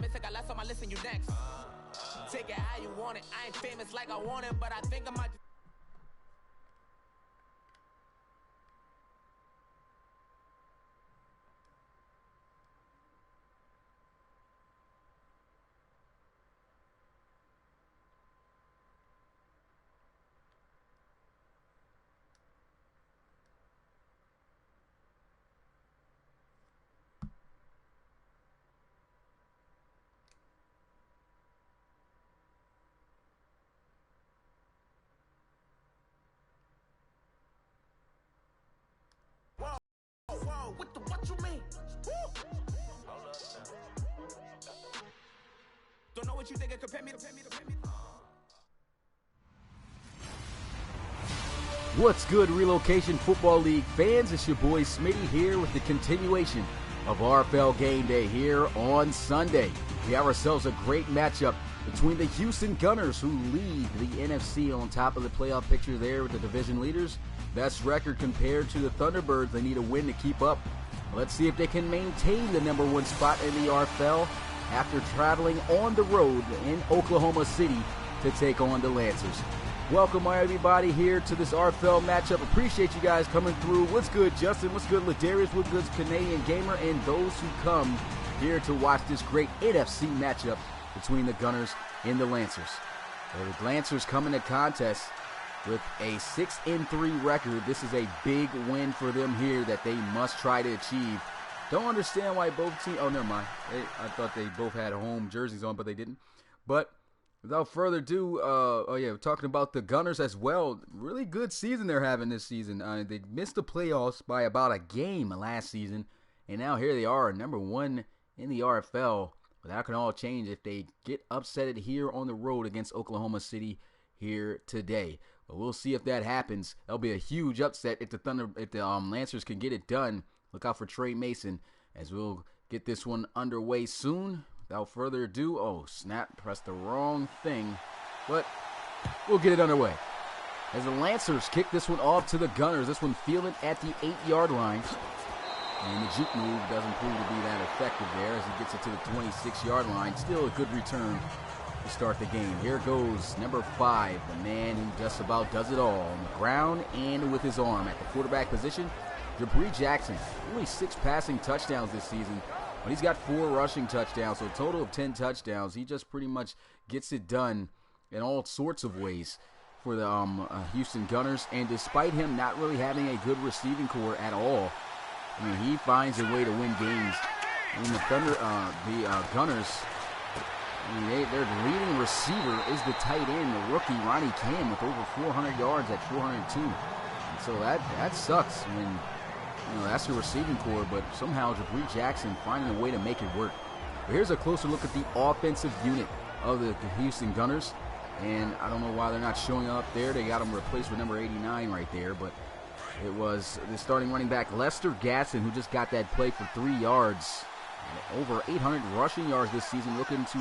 me take a last on my listen, you next. Take it how you want it. I ain't famous like I want it, but I think I might. Whoa, what you mean? Don't know what you think, compare me to. What's good, Relocation Football League fans? It's your boy Smitty here with the continuation of RFL Game Day here on Sunday. We have ourselves a great matchup between the Houston Gunners, who lead the NFC on top of the playoff picture there with the division leaders. Best record compared to the Thunderbirds. They need a win to keep up. Let's see if they can maintain the number one spot in the RFL after traveling on the road in Oklahoma City to take on the Lancers. Welcome everybody here to this RFL matchup. Appreciate you guys coming through. What's good, Justin? What's good, Ladarius? What's good, Canadian Gamer? And those who come here to watch this great NFC matchup between the Gunners and the Lancers. So the Lancers come in the contest with a 6-3 record. This is a big win for them here that they must try to achieve. Don't understand why both teams... Oh, never mind. I thought they both had home jerseys on, but they didn't. But without further ado, we're talking about the Gunners as well. Really good season they're having this season. They missed the playoffs by about a game last season, and now here they are, number one in the RFL. But that can all change if they get upsetted here on the road against Oklahoma City here today. But we'll see if that happens. That'll be a huge upset if the Lancers can get it done. Look out for Trey Mason as we'll get this one underway soon. Without further ado, oh snap, pressed the wrong thing, but we'll get it underway. As the Lancers kick this one off to the Gunners, this one fielded at the 8-yard line. And the juke move doesn't prove to be that effective there as he gets it to the 26-yard line. Still a good return to start the game. Here goes number 5, the man who just about does it all on the ground and with his arm. At the quarterback position, Jabri Jackson. Only 6 passing touchdowns this season, but he's got 4 rushing touchdowns, so a total of 10 touchdowns. He just pretty much gets it done in all sorts of ways for the Houston Gunners. And despite him not really having a good receiving core at all, I mean, he finds a way to win games. And the Gunners, I mean, their leading receiver is the tight end, the rookie Ronnie Cam, with over 400 yards at 402. And so that sucks when, that's the receiving core, but somehow Jabri Jackson finding a way to make it work. But here's a closer look at the offensive unit of the Houston Gunners. And I don't know why they're not showing up there. They got them replaced with number 89 right there, but it was the starting running back Lester Gatson who just got that play for 3 yards. Over 800 rushing yards this season, looking to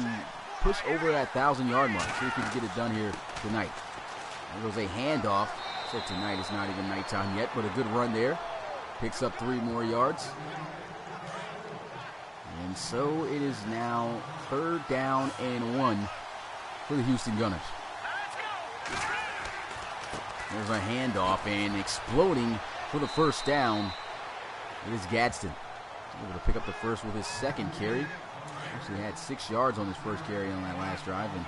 push over that 1,000-yard mark. See if he can get it done here tonight. There was a handoff. So tonight is not even nighttime yet, but a good run there. Picks up 3 more yards. And so it is now 3rd down and 1 for the Houston Gunners. There's a handoff, and exploding for the first down is Gadsden. Able to pick up the first with his second carry. Actually had 6 yards on his first carry on that last drive, and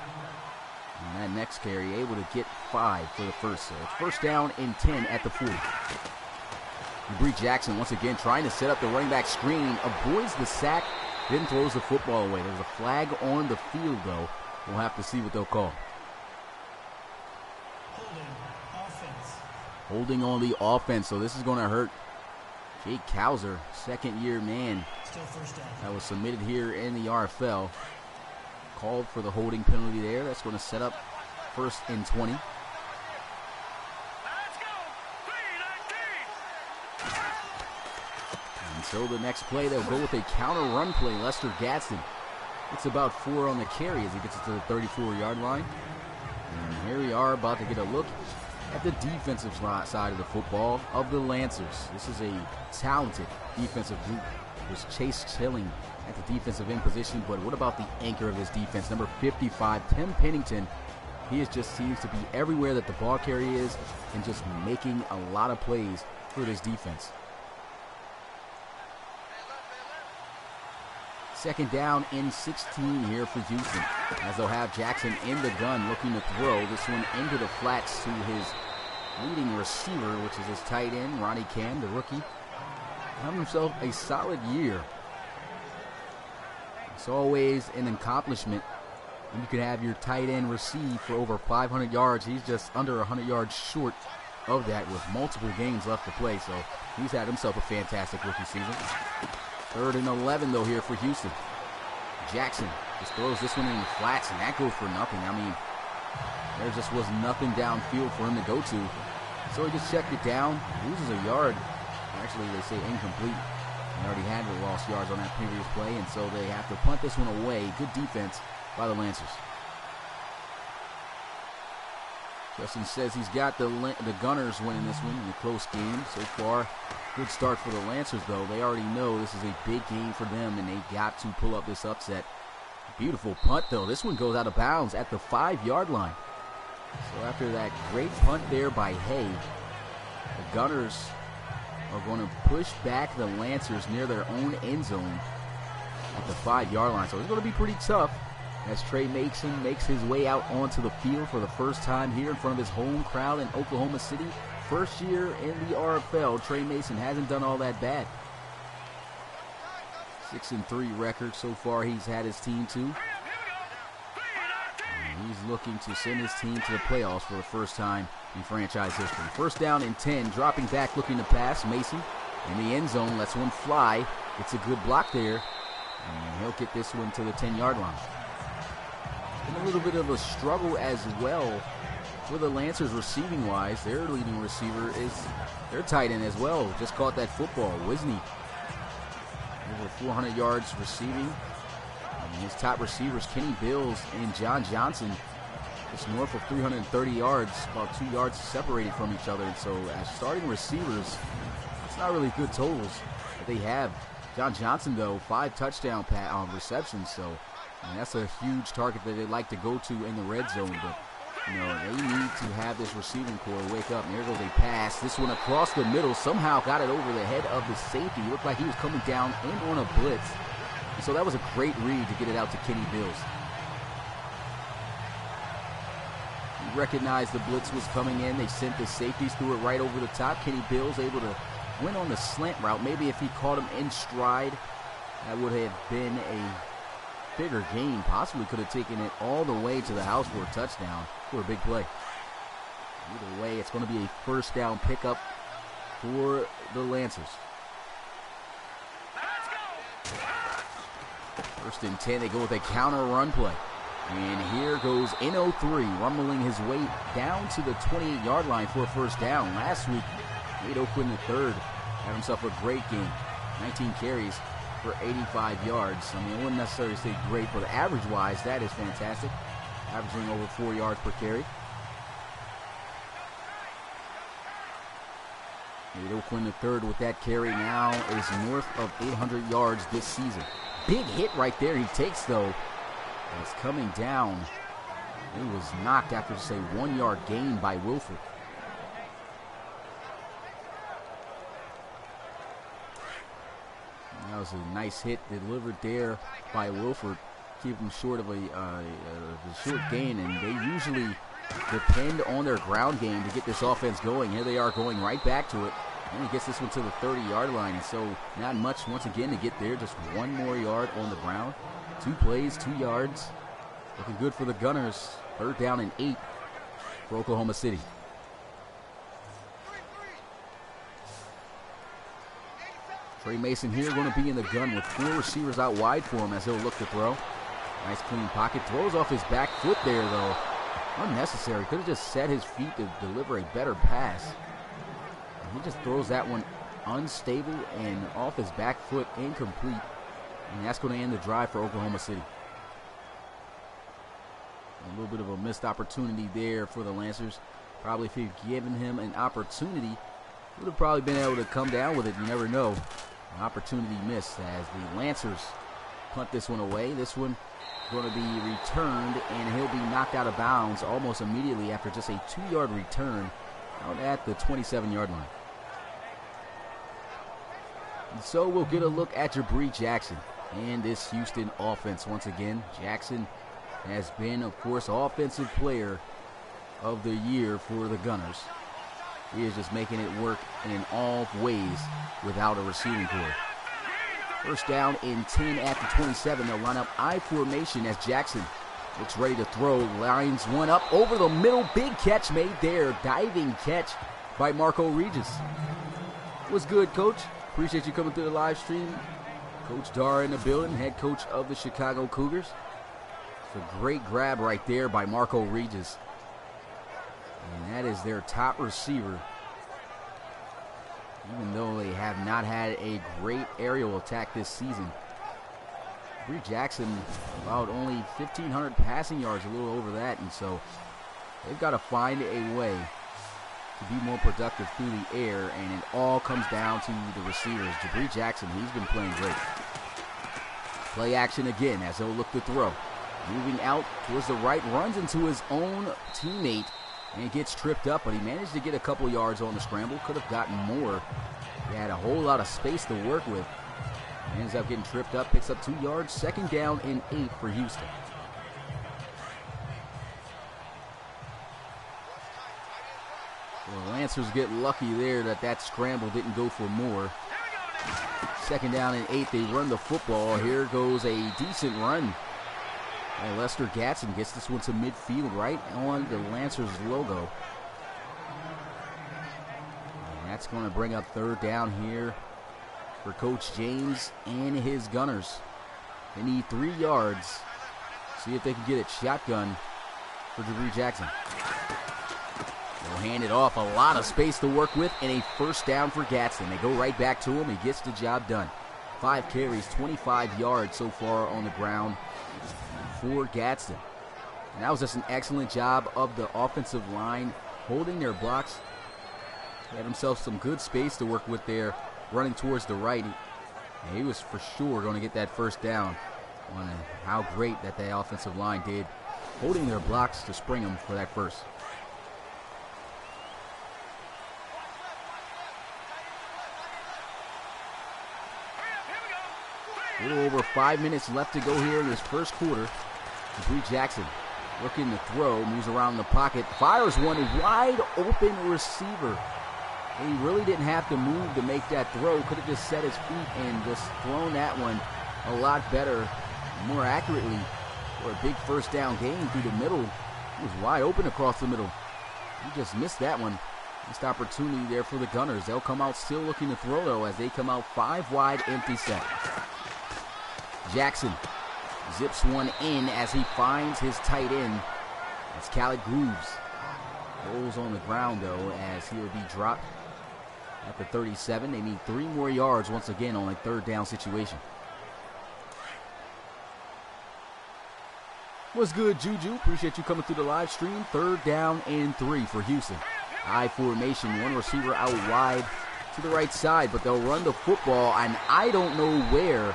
that next carry able to get 5 for the first. So it's 1st down and 10 at the 40. Jabri Jackson once again trying to set up the running back screen, avoids the sack, then throws the football away. There's a flag on the field, though. We'll have to see what they'll call. Holding on the offense, so this is going to hurt Jake Cowser, second-year man. Still 1st down. That was submitted here in the RFL. Called for the holding penalty there. That's going to set up 1st and 20. And so the next play, they'll go with a counter run play. Lester Gadsden gets about 4 on the carry as he gets it to the 34-yard line. And here we are about to get a look at the defensive side of the football of the Lancers. This is a talented defensive group. There's Chase Chilling at the defensive end position. But what about the anchor of this defense, number 55, Tim Pennington? He just seems to be everywhere that the ball carrier is and just making a lot of plays for this defense. Second down and 16 here for Houston, as they'll have Jackson in the gun looking to throw this one into the flats to his leading receiver, which is his tight end, Ronnie Cam, the rookie. Having himself a solid year. It's always an accomplishment when you can have your tight end receive for over 500 yards. He's just under 100 yards short of that with multiple games left to play. So he's had himself a fantastic rookie season. 3rd and 11 though here for Houston. Jackson just throws this one in the flats, and that goes for nothing. I mean, there just was nothing downfield for him to go to. So he just checked it down, loses a yard. Actually, they say incomplete. They already had the lost yards on that previous play, and so they have to punt this one away. Good defense by the Lancers. Justin says he's got the Gunners winning this one in a close game so far. Good start for the Lancers, though. They already know this is a big game for them, and they got to pull up this upset. Beautiful punt, though. This one goes out of bounds at the 5-yard line. So after that great punt there by Hay, the Gunners are going to push back the Lancers near their own end zone at the 5-yard line. So it's going to be pretty tough as Trey Mason makes his way out onto the field for the first time here in front of his home crowd in Oklahoma City. First year in the RFL, Trey Mason hasn't done all that bad. 6-3 record so far he's had his team to. And he's looking to send his team to the playoffs for the first time in franchise history. 1st down and 10, dropping back looking to pass. Mason in the end zone, lets one fly. It's a good block there, and he'll get this one to the 10-yard line. And a little bit of a struggle as well for the Lancers receiving wise. Their leading receiver is their tight end as well. Just caught that football. Wisney over 400 yards receiving. And his top receivers, Kenny Bills and John Johnson, just north of 330 yards, about 2 yards separated from each other. And so as starting receivers, it's not really good totals that they have. John Johnson, though, 5 touchdown receptions. So that's a huge target that they like to go to in the red zone. But you know, they need to have this receiving core wake up. And there goes a pass. This one across the middle. Somehow got it over the head of the safety. Looked like he was coming down in on a blitz. And so that was a great read to get it out to Kenny Bills. He recognized the blitz was coming in. They sent the safeties through it right over the top. Kenny Bills able to win on the slant route. Maybe if he caught him in stride, that would have been a bigger gain. Possibly could have taken it all the way to the house for a touchdown, for a big play. Either way, it's going to be a 1st down pickup for the Lancers. 1st and 10, they go with a counter run play. And here goes N03, rumbling his way down to the 28-yard line for a 1st down. Last week, Nate Oakwood III had himself a great game. 19 carries for 85 yards. I mean, I wouldn't necessarily say great, but average-wise, that is fantastic. Averaging over 4 yards per carry. Nate Oakwood III with that carry now is north of 800 yards this season. Big hit right there he takes, though. It's coming down. He was knocked after just a 1-yard gain by Wilford. That was a nice hit delivered there by Wilford. Keep him short of a short gain, and they usually depend on their ground game to get this offense going. Here they are going right back to it. And he gets this one to the 30-yard line, and so not much once again to get there. Just 1 more yard on the ground. 2 plays, 2 yards. Looking good for the Gunners. 3rd down and 8 for Oklahoma City. Trey Mason here going to be in the gun with 4 receivers out wide for him as he'll look to throw. Nice clean pocket. Throws off his back foot there, though. Unnecessary. Could have just set his feet to deliver a better pass. And he just throws that one unstable and off his back foot, incomplete. And that's going to end the drive for Oklahoma City. A little bit of a missed opportunity there for the Lancers. Probably if he'd given him an opportunity, would have probably been able to come down with it. You never know. An opportunity missed as the Lancers punt this one away. This one going to be returned, and he'll be knocked out of bounds almost immediately after just a 2-yard return out at the 27-yard line. And so we'll get a look at Jabri Jackson and this Houston offense once again. Jackson has been, of course, Offensive Player of the Year for the Gunners. He is just making it work in all ways without a receiving core. First down and 10 at the 27. They'll line up I formation as Jackson looks ready to throw. Lines one up over the middle. Big catch made there. Diving catch by Marco Regis. What's good, Coach? Appreciate you coming through the live stream. Coach Dara in the building, head coach of the Chicago Cougars. It's a great grab right there by Marco Regis. And that is their top receiver. Even though they have not had a great aerial attack this season. Bree Jackson about only 1,500 passing yards, a little over that. And so they've got to find a way to be more productive through the air. And it all comes down to the receivers. Jabri Jackson, he's been playing great. Play action again as they'll look to throw. Moving out towards the right, runs into his own teammate and gets tripped up, but he managed to get a couple yards on the scramble. Could have gotten more. He had a whole lot of space to work with. He ends up getting tripped up, picks up 2 yards. Second down and 8 for Houston. Well, Lancers get lucky there that scramble didn't go for more. Second down and 8, they run the football. Here goes a decent run. And Lester Gatson gets this one to midfield right on the Lancers logo. And that's going to bring up third down here for Coach James and his Gunners. They need 3 yards. See if they can get it shotgun for Jabri Jackson. They'll hand it off. A lot of space to work with and a first down for Gatson. They go right back to him. He gets the job done. 5 carries, 25 yards so far on the ground for Gadsden. And that was just an excellent job of the offensive line holding their blocks. They had themselves some good space to work with there, running towards the right. And he was for sure going to get that first down on how great that the offensive line did, holding their blocks to spring them for that first. A little over 5 minutes left to go here in this first quarter. Jabri Jackson looking to throw, moves around the pocket, fires one wide open receiver. He really didn't have to move to make that throw. Could have just set his feet and just thrown that one a lot better, more accurately for a big first down gain through the middle. He was wide open across the middle. He just missed that one. Missed opportunity there for the Gunners. They'll come out still looking to throw, though, as they come out 5 wide, empty set. Jackson zips one in as he finds his tight end. That's Khaled Grooves. Rolls on the ground, though, as he'll be dropped at the 37. They need 3 more yards once again on a third down situation. What's good, Juju? Appreciate you coming through the live stream. Third down and 3 for Houston. I formation, 1 receiver out wide to the right side, but they'll run the football, and I don't know where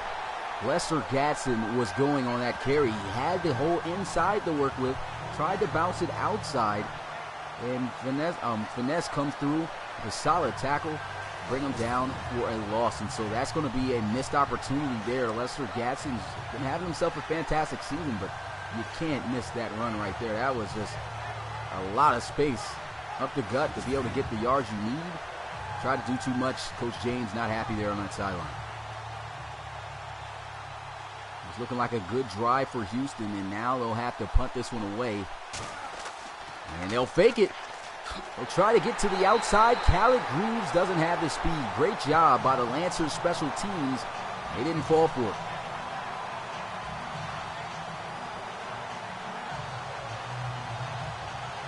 Lester Gatson was going on that carry. He had the whole inside to work with, tried to bounce it outside, and Finesse comes through with a solid tackle, bring him down for a loss. And so that's going to be a missed opportunity there. Lester Gatson's been having himself a fantastic season, but you can't miss that run right there. That was just a lot of space up the gut to be able to get the yards you need. Tried to do too much. Coach James not happy there on that sideline. It's looking like a good drive for Houston, and now they'll have to punt this one away. And they'll fake it. They'll try to get to the outside. Khaled Grooves doesn't have the speed. Great job by the Lancers special teams. They didn't fall for it.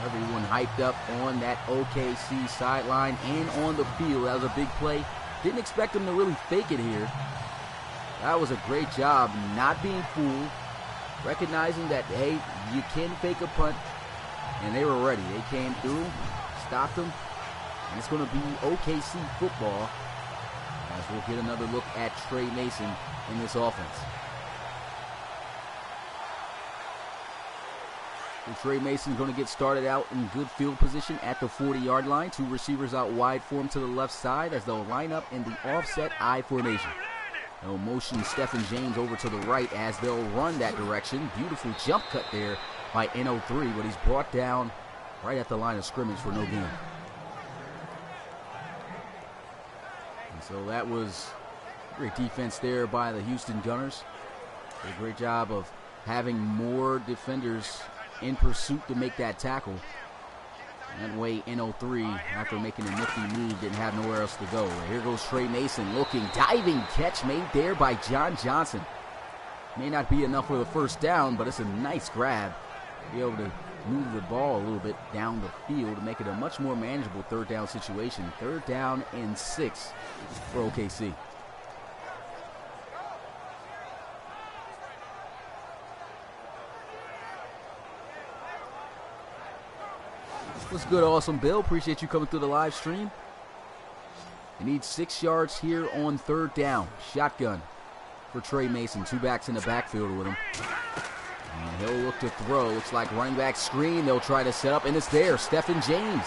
Everyone hyped up on that OKC sideline and on the field. That was a big play. Didn't expect them to really fake it here. That was a great job not being fooled, recognizing that, hey, you can fake a punt, and they were ready. They came through, stopped them, and it's going to be OKC football as we'll get another look at Trey Mason in this offense. So Trey Mason's going to get started out in good field position at the 40-yard line. Two receivers out wide for him to the left side as they'll line up in the offset I formation. They'll motion Stephen James over to the right as they'll run that direction. Beautiful jump cut there by N03, but he's brought down right at the line of scrimmage for no gain. And so that was great defense there by the Houston Gunners. Did a great job of having more defenders in pursuit to make that tackle. That way, N03, after making a nifty move, didn't have nowhere else to go. Here goes Trey Mason looking, diving catch made there by John Johnson. May not be enough for the first down, but it's a nice grab. Be able to move the ball a little bit down the field to make it a much more manageable third down situation. 3rd down and 6 for OKC. What's good, Awesome Bill? Appreciate you coming through the live stream. They need 6 yards here on 3rd down. Shotgun for Trey Mason. 2 backs in the backfield with him. And he'll look to throw. Looks like running back screen. They'll try to set up, and it's there. Stephen James.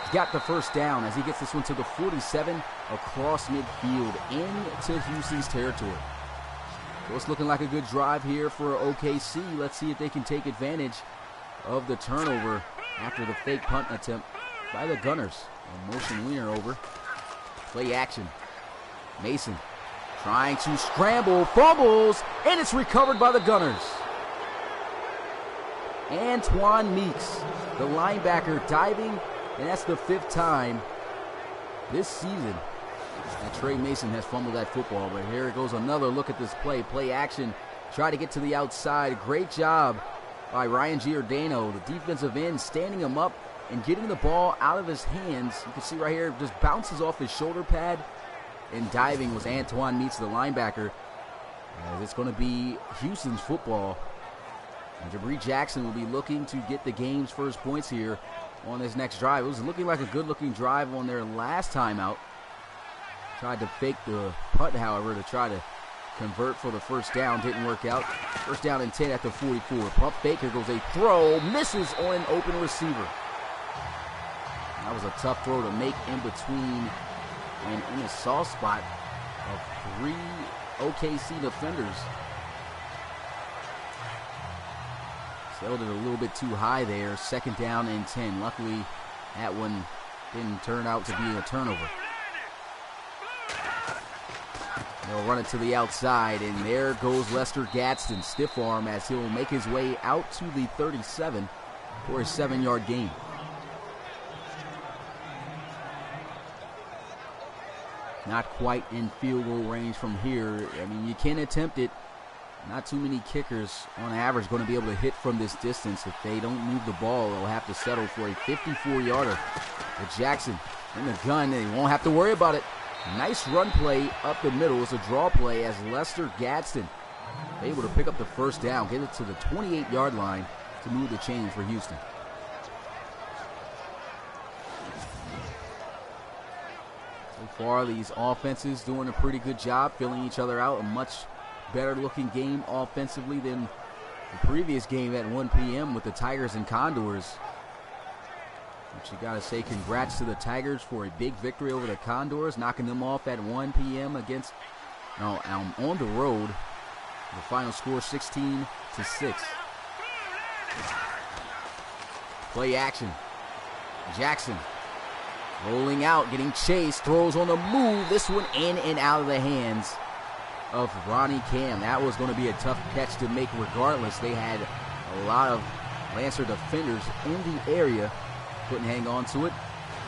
He's got the first down as he gets this one to the 47 across midfield into Houston's territory. So it's looking like a good drive here for OKC. Let's see if they can take advantage of the turnover after the fake punt attempt by the Gunners. A motion Wiener over. Play action. Mason trying to scramble, fumbles, and it's recovered by the Gunners. Antoine Meeks, the linebacker, diving, and that's the 5th time this season that Trey Mason has fumbled that football. But here it goes, another look at this play. Play action. Try to get to the outside. Great job by Ryan Giordano, the defensive end, standing him up and getting the ball out of his hands. You can see right here, just bounces off his shoulder pad, and diving was Antoine Meeks, the linebacker. As it's going to be Houston's football. And Jabri Jackson will be looking to get the game's first points here on this next drive. It was looking like a good-looking drive on their last time out. Tried to fake the punt, however, to try to convert for the first down. Didn't work out. First down and 10 at the 44. Pump fake. Here goes a throw. Misses on an open receiver. That was a tough throw to make in between and in a soft spot of 3 OKC defenders. Sailed it a little bit too high there. 2nd down and 10. Luckily, that one didn't turn out to be a turnover. They'll run it to the outside, and there goes Lester Gadsden, stiff arm, as he'll make his way out to the 37 for a 7-yard gain. Not quite in field goal range from here. I mean, you can attempt it. Not too many kickers on average going to be able to hit from this distance. If they don't move the ball, they'll have to settle for a 54-yarder. With Jackson in the gun, they won't have to worry about it. Nice run play up the middle. It's a draw play as Lester Gadsden able to pick up the first down, get it to the 28-yard line to move the chains for Houston. So far, these offenses doing a pretty good job filling each other out. A much better looking game offensively than the previous game at 1 p.m. with the Tigers and Condors. But you got to say congrats to the Tigers for a big victory over the Condors, knocking them off at 1 p.m. against, on the road. The final score 16-6. Play action. Jackson rolling out, getting chased, throws on the move. This one in and out of the hands of Ronnie Cam. That was going to be a tough catch to make regardless. They had a lot of Lancer defenders in the area. Couldn't hang on to it.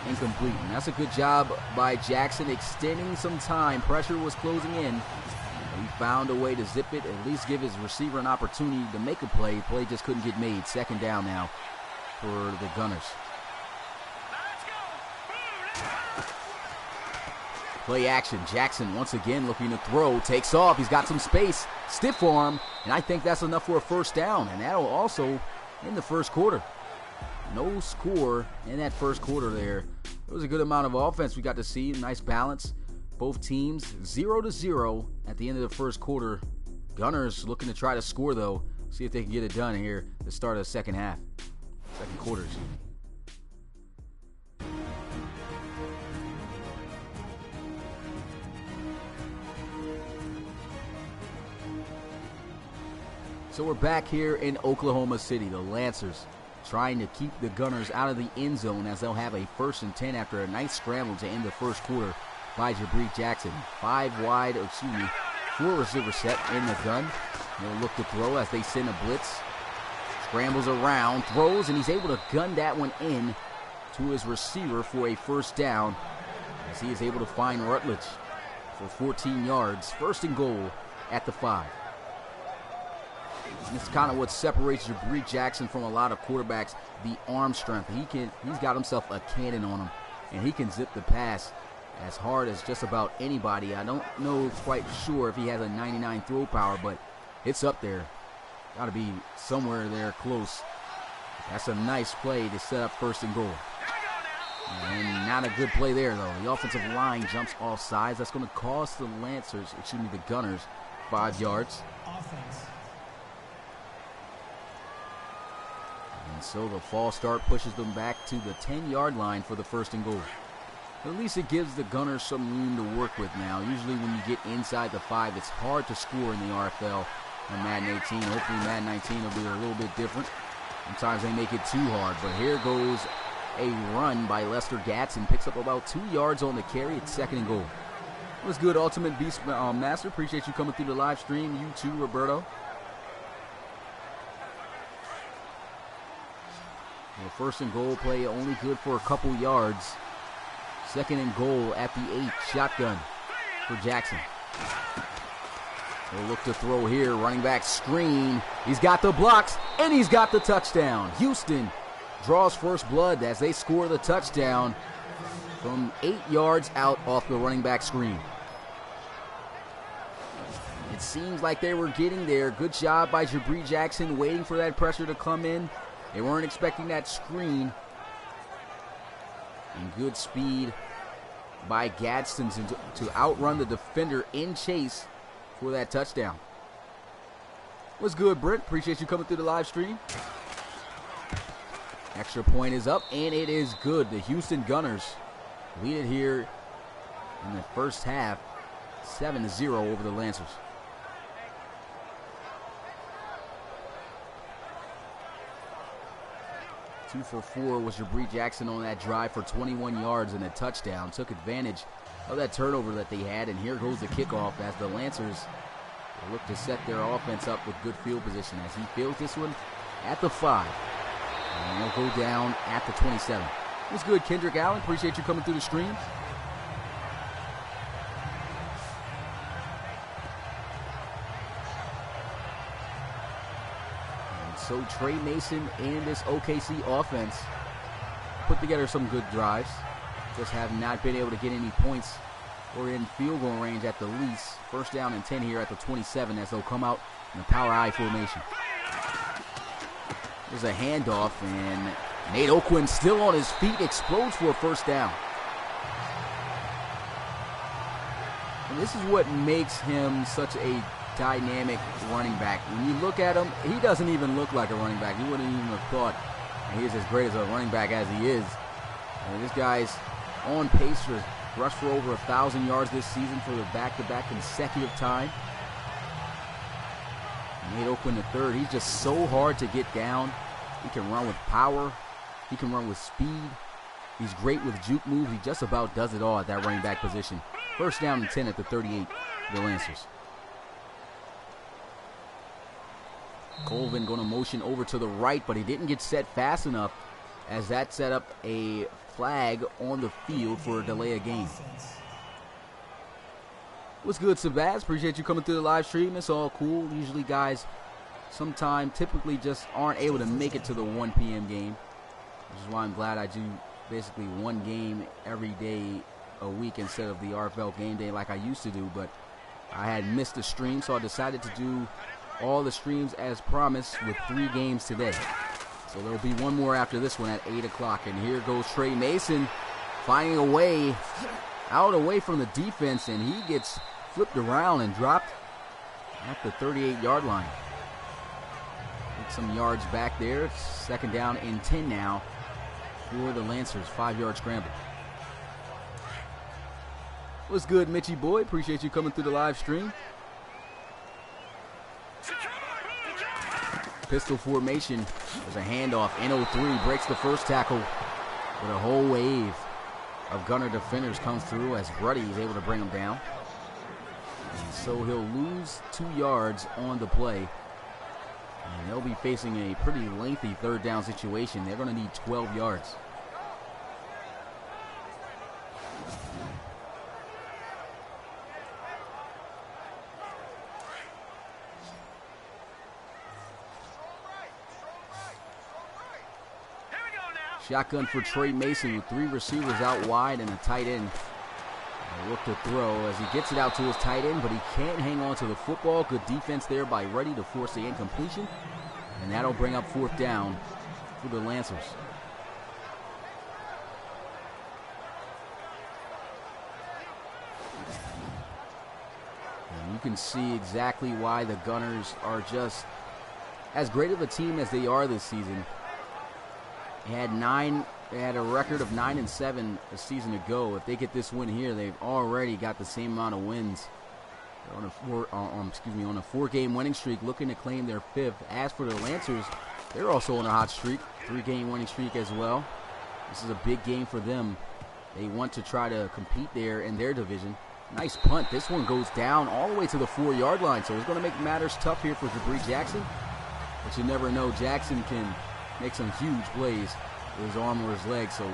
Incomplete. And that's a good job by Jackson, extending some time. Pressure was closing in. He found a way to zip it, at least give his receiver an opportunity to make a play. Play just couldn't get made. 2nd down now for the Gunners. Play action. Jackson once again looking to throw. Takes off. He's got some space. Stiff arm. And I think that's enough for a first down. And that'll also in the first quarter. No score in that first quarter there. It was a good amount of offense we got to see. Nice balance. Both teams 0-0 at the end of the first quarter. Gunners looking to try to score, though. See if they can get it done here at the start of the second half. Second quarter, excuse me. So we're back here in Oklahoma City. The Lancers trying to keep the Gunners out of the end zone as they'll have a 1st and 10 after a nice scramble to end the first quarter by Jabri Jackson. 4 receiver set in the gun. They'll look to throw as they send a blitz. Scrambles around, throws, and he's able to gun that one in to his receiver for a 1st down as he is able to find Rutledge for 14 yards. 1st and goal at the 5. And it's kind of what separates Jabri Jackson from a lot of quarterbacks, the arm strength. He's got himself a cannon on him, and he can zip the pass as hard as just about anybody. I don't know quite sure if he has a 99 throw power, but it's up there. Got to be somewhere there close. That's a nice play to set up 1st and goal. And not a good play there, though. The offensive line jumps off sides. That's going to cost the the Gunners 5 yards. Offense. And so the false start pushes them back to the 10-yard line for the 1st and goal. At least it gives the Gunners some room to work with now. Usually when you get inside the 5, it's hard to score in the RFL on Madden 18. Hopefully Madden 19 will be a little bit different. Sometimes they make it too hard, but here goes a run by Lester Gatson. Picks up about 2 yards on the carry. It's 2nd and goal. It was good, Ultimate Beast Master. Appreciate you coming through the live stream. You too, Roberto. The 1st and goal play only good for a couple yards. 2nd and goal at the 8. Shotgun for Jackson. They'll look to throw here. Running back screen. He's got the blocks, and he's got the touchdown. Houston draws first blood as they score the touchdown from 8 yards out off the running back screen. It seems like they were getting there. Good job by Jabri Jackson waiting for that pressure to come in. They weren't expecting that screen. And good speed by Gadsden to outrun the defender in chase for that touchdown. What's good, Brent? Appreciate you coming through the live stream. Extra point is up, and it is good. The Houston Gunners lead it here in the first half, 7-0 over the Lancers. 2 for 4 was Jabri Jackson on that drive for 21 yards and a touchdown. Took advantage of that turnover that they had, and here goes the kickoff as the Lancers look to set their offense up with good field position as he fields this one at the 5. And he'll go down at the 27. What's good, Kendrick Allen? Appreciate you coming through the stream. And so Trey Mason and this OKC offense put together some good drives. Just have not been able to get any points or in field goal range at the least. 1st down and 10 here at the 27 as they'll come out in the power I formation. There's a handoff, and Nate Oquin still on his feet, explodes for a 1st down. And this is what makes him such a dynamic running back. When you look at him, he doesn't even look like a running back. You wouldn't even have thought he is as great as a running back as he is. And this guy's on pace to rush for over 1,000 yards this season for the back-to-back consecutive time. Nate Oquin III, he's just so hard to get down. He can run with power. He can run with speed. He's great with juke moves. He just about does it all at that running back position. 1st down and 10 at the 38 for the Lancers. Colvin going to motion over to the right, but he didn't get set fast enough as that set up a flag on the field for a delay of game. What's good, Sabaz? Appreciate you coming through the live stream. It's all cool. Usually guys typically just aren't able to make it to the 1 p.m. game, which is why I'm glad I do basically one game every day a week instead of the RFL game day like I used to do. But I had missed the stream, so I decided to do all the streams as promised with 3 games today. So there will be one more after this one at 8 o'clock. And here goes Trey Mason finding a way out away from the defense, and he gets flipped around and dropped at the 38-yard line. some yards back there. Second down and 10 now for the Lancers. 5-yard scramble. What's good, Mitchie boy? Appreciate you coming through the live stream. Pistol formation. There's a handoff. N03 breaks the first tackle, but a whole wave of Gunner defenders comes through as Ruddy is able to bring him down. And so he'll lose 2 yards on the play. And they'll be facing a pretty lengthy third down situation. They're going to need 12 yards. Shotgun for Trey Mason with 3 receivers out wide and a tight end. Look to throw as he gets it out to his tight end, but he can't hang on to the football. Good defense there by Ruddy to force the incompletion. And that'll bring up 4th down for the Lancers. And you can see exactly why the Gunners are just as great of a team as they are this season. They had a record of 9-7 a season ago. If they get this win here, they've already got the same amount of wins. They're on a 4-game winning streak, looking to claim their 5th. As for the Lancers, they're also on a hot streak, 3-game winning streak as well. This is a big game for them. They want to try to compete there in their division. Nice punt. This one goes down all the way to the 4-yard line, so it's going to make matters tough here for Jabri Jackson. But you never know. Jackson can make some huge plays with his arm or his leg, so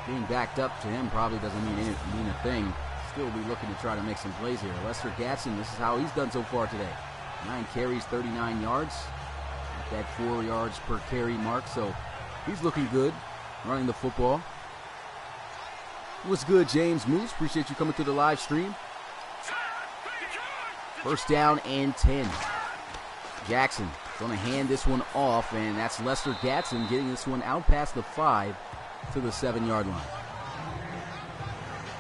being backed up to him probably doesn't mean a thing. Still be looking to try to make some plays here. Lester Gatson, this is how he's done so far today. 9 carries, 39 yards. At that 4 yards per carry mark, so he's looking good running the football. What's good, James Moose? Appreciate you coming through the live stream. 1st down and 10. Jackson going to hand this one off, and that's Lester Gatson getting this one out past the 5 to the 7-yard line.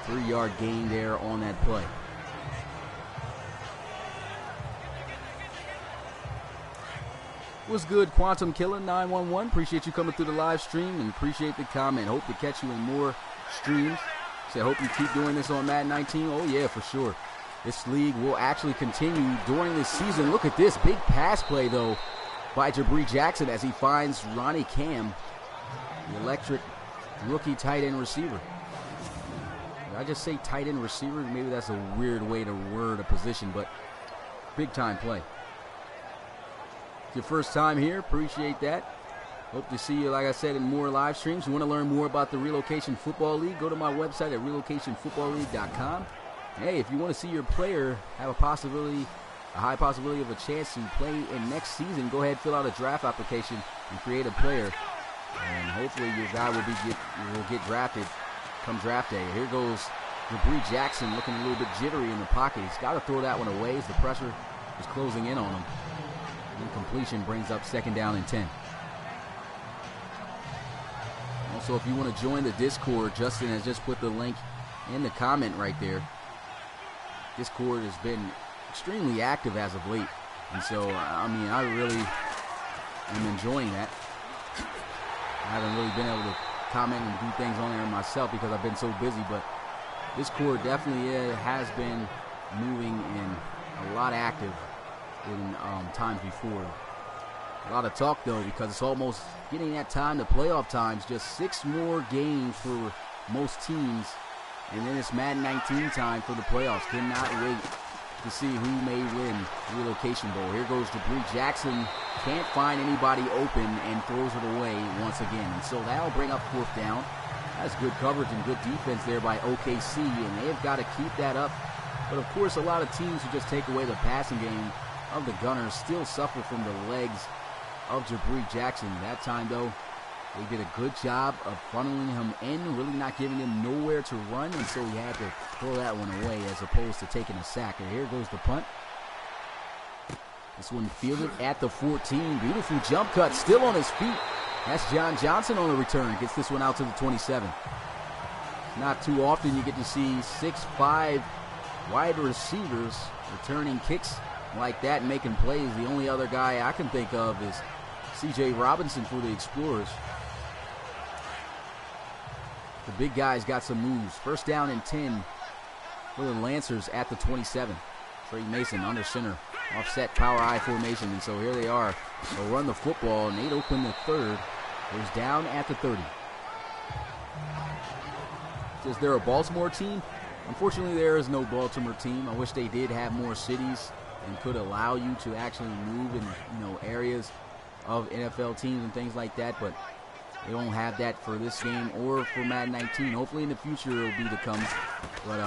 3-yard gain there on that play. What's good, Quantum Killer 911? Appreciate you coming through the live stream and appreciate the comment. Hope to catch you in more streams. So I hope you keep doing this on Madden 19. Oh yeah, for sure. This league will actually continue during this season. Look at this big pass play though by Jabri Jackson as he finds Ronnie Cam, the electric rookie tight end receiver. Did I just say tight end receiver? Maybe that's a weird way to word a position, but big time play. It's your first time here, appreciate that. Hope to see you, like I said, in more live streams. You want to learn more about the Relocation Football League, go to my website at relocationfootballleague.com. Hey, if you want to see your player have a high possibility of a chance to play in next season, go ahead, fill out a draft application and create a player. And hopefully your guy will get drafted come draft day. Here goes Jabri Jackson looking a little bit jittery in the pocket. He's got to throw that one away as the pressure is closing in on him. Incompletion brings up 2nd down and 10. Also, if you want to join the Discord, Justin has just put the link in the comment right there. Discord has been extremely active as of late. And so, I mean, I really am enjoying that. I haven't really been able to comment and do things on there myself because I've been so busy, but Discord definitely has been moving and a lot active in times before. A lot of talk though because it's almost getting that time to playoff times. Just 6 more games for most teams, and then it's Madden 19 time for the playoffs. Cannot wait to see who may win the Relocation Bowl. Here goes Jabri Jackson. Can't find anybody open and throws it away once again. And so that'll bring up 4th down. That's good coverage and good defense there by OKC, and they've got to keep that up. But of course, a lot of teams who just take away the passing game of the Gunners still suffer from the legs of Jabri Jackson. That time, though, they did a good job of funneling him in, really not giving him nowhere to run, and so he had to throw that one away as opposed to taking a sack. And here goes the punt. This one fielded at the 14. Beautiful jump cut, still on his feet. That's John Johnson on the return. Gets this one out to the 27. Not too often you get to see 6'5" wide receivers returning kicks like that and making plays. The only other guy I can think of is C.J. Robinson for the Explorers. The big guys got some moves. First down and 10 for the Lancers at the 27. Trey Mason under center. Offset power I formation. And so here they are. They'll run the football, and they'd open the third. Goes down at the 30. Says they're a Baltimore team. Unfortunately, there is no Baltimore team. I wish they did have more cities and could allow you to actually move in, areas of NFL teams and things like that, but they don't have that for this game or for Madden 19. Hopefully in the future it'll be to come. But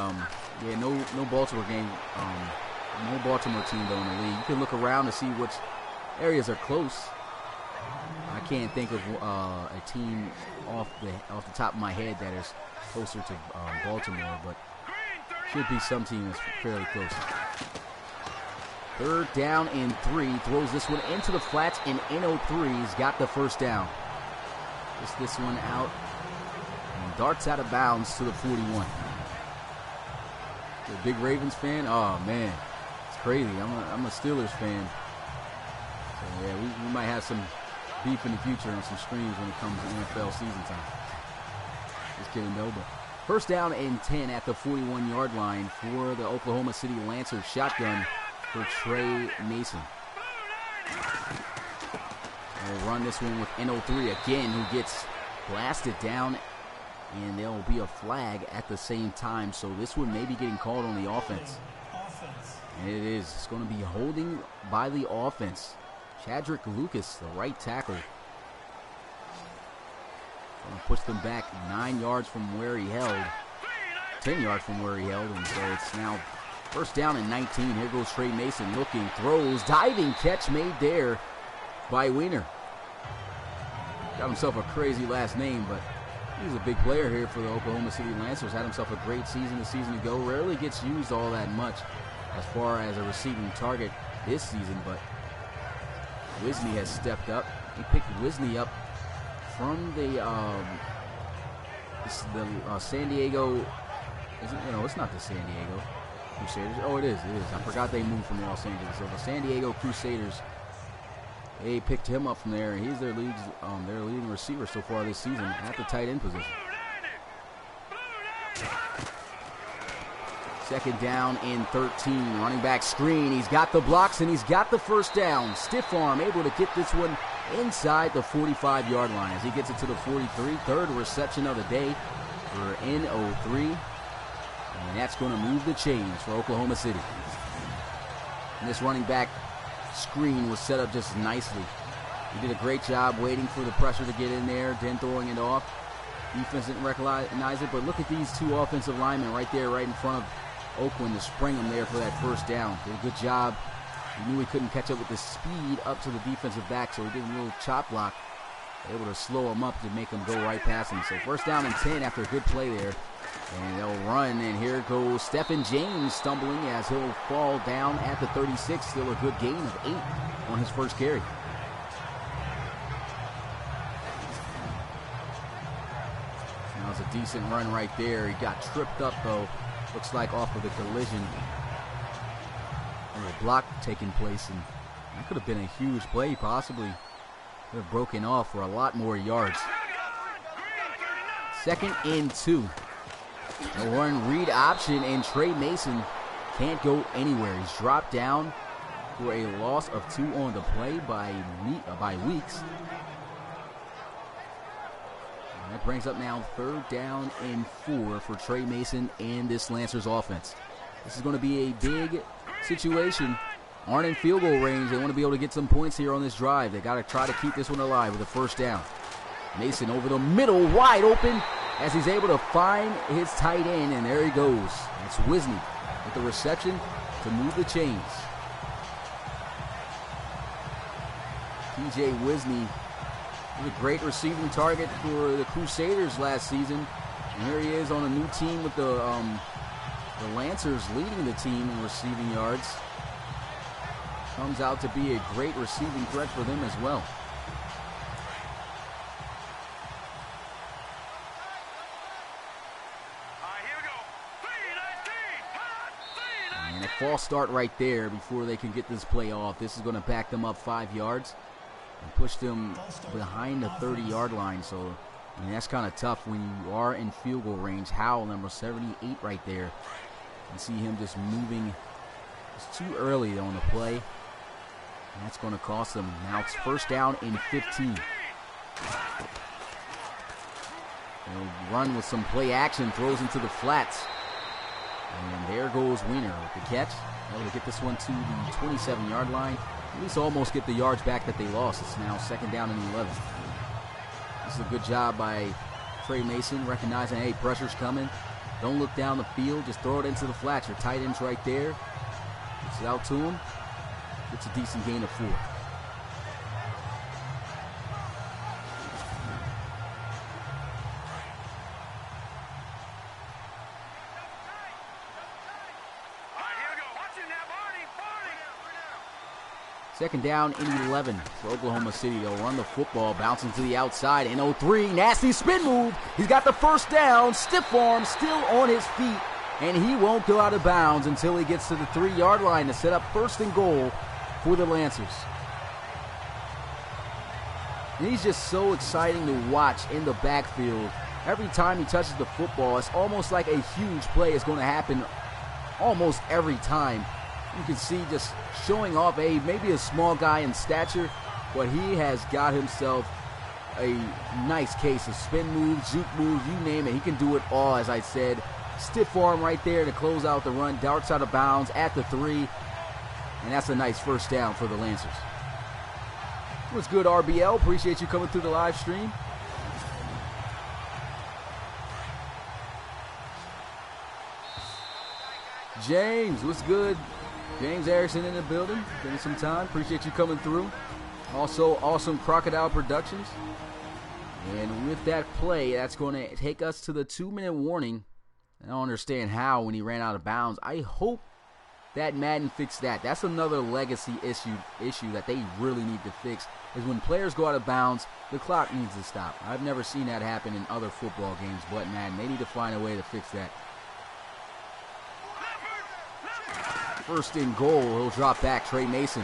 yeah, no Baltimore game, no Baltimore team though in the league. You can look around to see which areas are close. I can't think of a team off the top of my head that is closer to Baltimore, but should be some team that's fairly close. Third down and 3. Throws this one into the flats, and N03's got the first down. Just this one out and darts out of bounds to the 41. You're a big Ravens fan? Oh man, it's crazy. I'm a Steelers fan. So yeah, we might have some beef in the future and some streams when it comes to NFL season time. Just kidding though, but first down and 10 at the 41-yard line for the Oklahoma City Lancers. Shotgun for Trey Mason. They'll run this one with N03 again, who gets blasted down, and there will be a flag at the same time. So this one may be getting called on the offense. And it is. It's going to be holding by the offense. Chadrick Lucas, the right tackle, going to push them back 9 yards from where he held, 10 yards from where he held, and so it's now first down and 19. Here goes Trey Mason looking, throws, diving catch made there by Wiener. Got himself a crazy last name, but he's a big player here for the Oklahoma City Lancers. Had himself a great season the season ago. Rarely gets used all that much as far as a receiving target this season, but Wisney has stepped up. He picked Wisney up from the San Diego. It's not the San Diego Crusaders. Oh, it is. I forgot they moved from Los Angeles. So the San Diego Crusaders, they picked him up from there. He's their leading receiver so far this season at the tight end position. Second down and 13. Running back screen. He's got the blocks and he's got the first down. Stiff arm, able to get this one inside the 45-yard line as he gets it to the 43. Third reception of the day for N03. And that's going to move the chains for Oklahoma City. And this running back screen was set up just nicely. He did a great job waiting for the pressure to get in there, then throwing it off. Defense didn't recognize it, but look at these two offensive linemen right there, right in front of Oakland to spring them there for that first down. Did a good job. He knew he couldn't catch up with the speed up to the defensive back, so he did a little chop block, able to slow him up to make him go right past him. So first down and 10 after a good play there. And they'll run, and here goes Stephen James stumbling as he'll fall down at the 36. Still a good gain of 8 on his first carry. That was a decent run right there. He got tripped up, though. Looks like off of the collision. And a block taking place, and that could have been a huge play, possibly. Could have broken off for a lot more yards. Second and 2. They'll run read option, and Trey Mason can't go anywhere. He's dropped down for a loss of 2 on the play by Weeks. And that brings up now third down and 4 for Trey Mason and this Lancers offense. This is going to be a big situation. Aren't in field goal range. They want to be able to get some points here on this drive. They got to try to keep this one alive with a first down. Mason over the middle, wide open, as he's able to find his tight end, and there he goes. That's Wisney with the reception to move the chains. TJ Wisney was a great receiving target for the Crusaders last season, and here he is on a new team with the Lancers leading the team in receiving yards. Comes out to be a great receiving threat for them as well. And a false start right there before they can get this play off. This is going to back them up 5 yards. and pushed him behind the 30-yard line. So, I mean, that's kind of tough when you are in field goal range. Howell, number 78 right there. You see him just moving just too early on the play. And that's going to cost them. Now it's first down and 15. They'll run with some play action, throws into the flats. And there goes Wiener with the catch. Able to get this one to the 27-yard line. At least almost get the yards back that they lost. It's now second down and 11. This is a good job by Trey Mason, recognizing, hey, pressure's coming. Don't look down the field. Just throw it into the flats. Your tight end's right there. Gets it out to him. Gets a decent gain of 4. Second down and 11 for Oklahoma City. They'll run the football, bouncing to the outside. In 03, nasty spin move. He's got the first down. Stiff arm, still on his feet. And he won't go out of bounds until he gets to the 3-yard line to set up first and goal for the Lancers. And he's just so exciting to watch in the backfield. Every time he touches the football, it's almost like a huge play is going to happen almost every time. You can see just showing off maybe a small guy in stature, but he has got himself a nice case of spin moves, juke moves, you name it. He can do it all, as I said. Stiff arm right there to close out the run, darts out of bounds at the 3, and that's a nice first down for the Lancers. What's good, RBL? Appreciate you coming through the live stream. James, what's good? James Erickson in the building, getting some time. Appreciate you coming through. Also, Awesome Crocodile Productions. And with that play, that's going to take us to the 2-minute warning. I don't understand how when he ran out of bounds. I hope that Madden fixed that. That's another legacy issue that they really need to fix, is when players go out of bounds, the clock needs to stop. I've never seen that happen in other football games, but Madden, they need to find a way to fix that. First and goal, he'll drop back. Trey Mason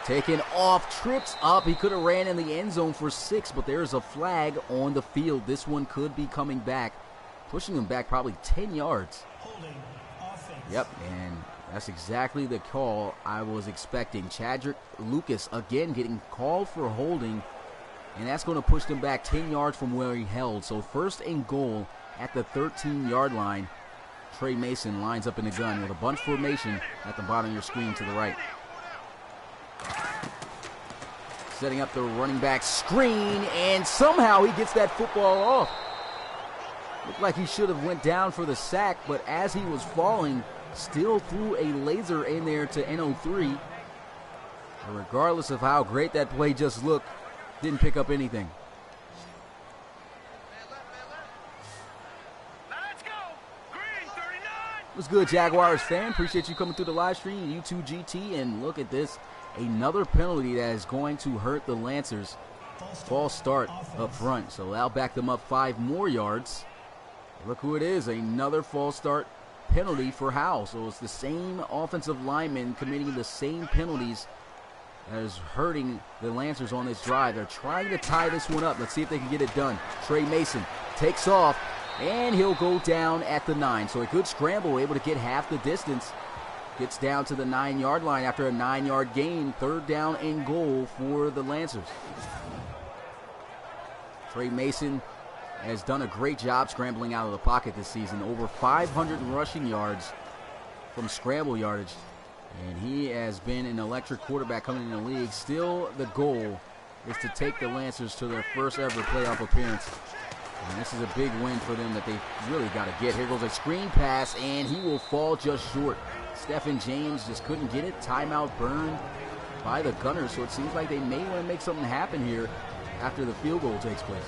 taken off, trips up. He could have ran in the end zone for 6, but there's a flag on the field. This one could be coming back, pushing him back probably 10 yards. Yep, and that's exactly the call I was expecting. Chadrick Lucas again getting called for holding, and that's going to push them back 10 yards from where he held. So first and goal at the 13-yard line. Trey Mason lines up in the gun with a bunch formation at the bottom of your screen to the right. Setting up the running back screen, and somehow he gets that football off. Looked like he should have went down for the sack, but as he was falling, still threw a laser in there to N03. But regardless of how great that play just looked, didn't pick up anything. What's good, Jaguars fan? Appreciate you coming through the live stream, YouTube GT, and look at this. Another penalty that is going to hurt the Lancers. False start up front, so that'll back them up 5 more yards. Look who it is, another false start penalty for Howell. So it's the same offensive lineman committing the same penalties that is hurting the Lancers on this drive. They're trying to tie this one up. Let's see if they can get it done. Trey Mason takes off, and he'll go down at the 9. So a good scramble, able to get half the distance. Gets down to the 9-yard line after a 9-yard gain. Third down and goal for the Lancers. Trey Mason has done a great job scrambling out of the pocket this season. Over 500 rushing yards from scramble yardage. And he has been an electric quarterback coming in the league. Still, the goal is to take the Lancers to their first ever playoff appearance. And this is a big win for them that they really got to get. Here goes a screen pass, and he will fall just short. Stephen James just couldn't get it. Timeout burned by the Gunners, so it seems like they may want to make something happen here after the field goal takes place.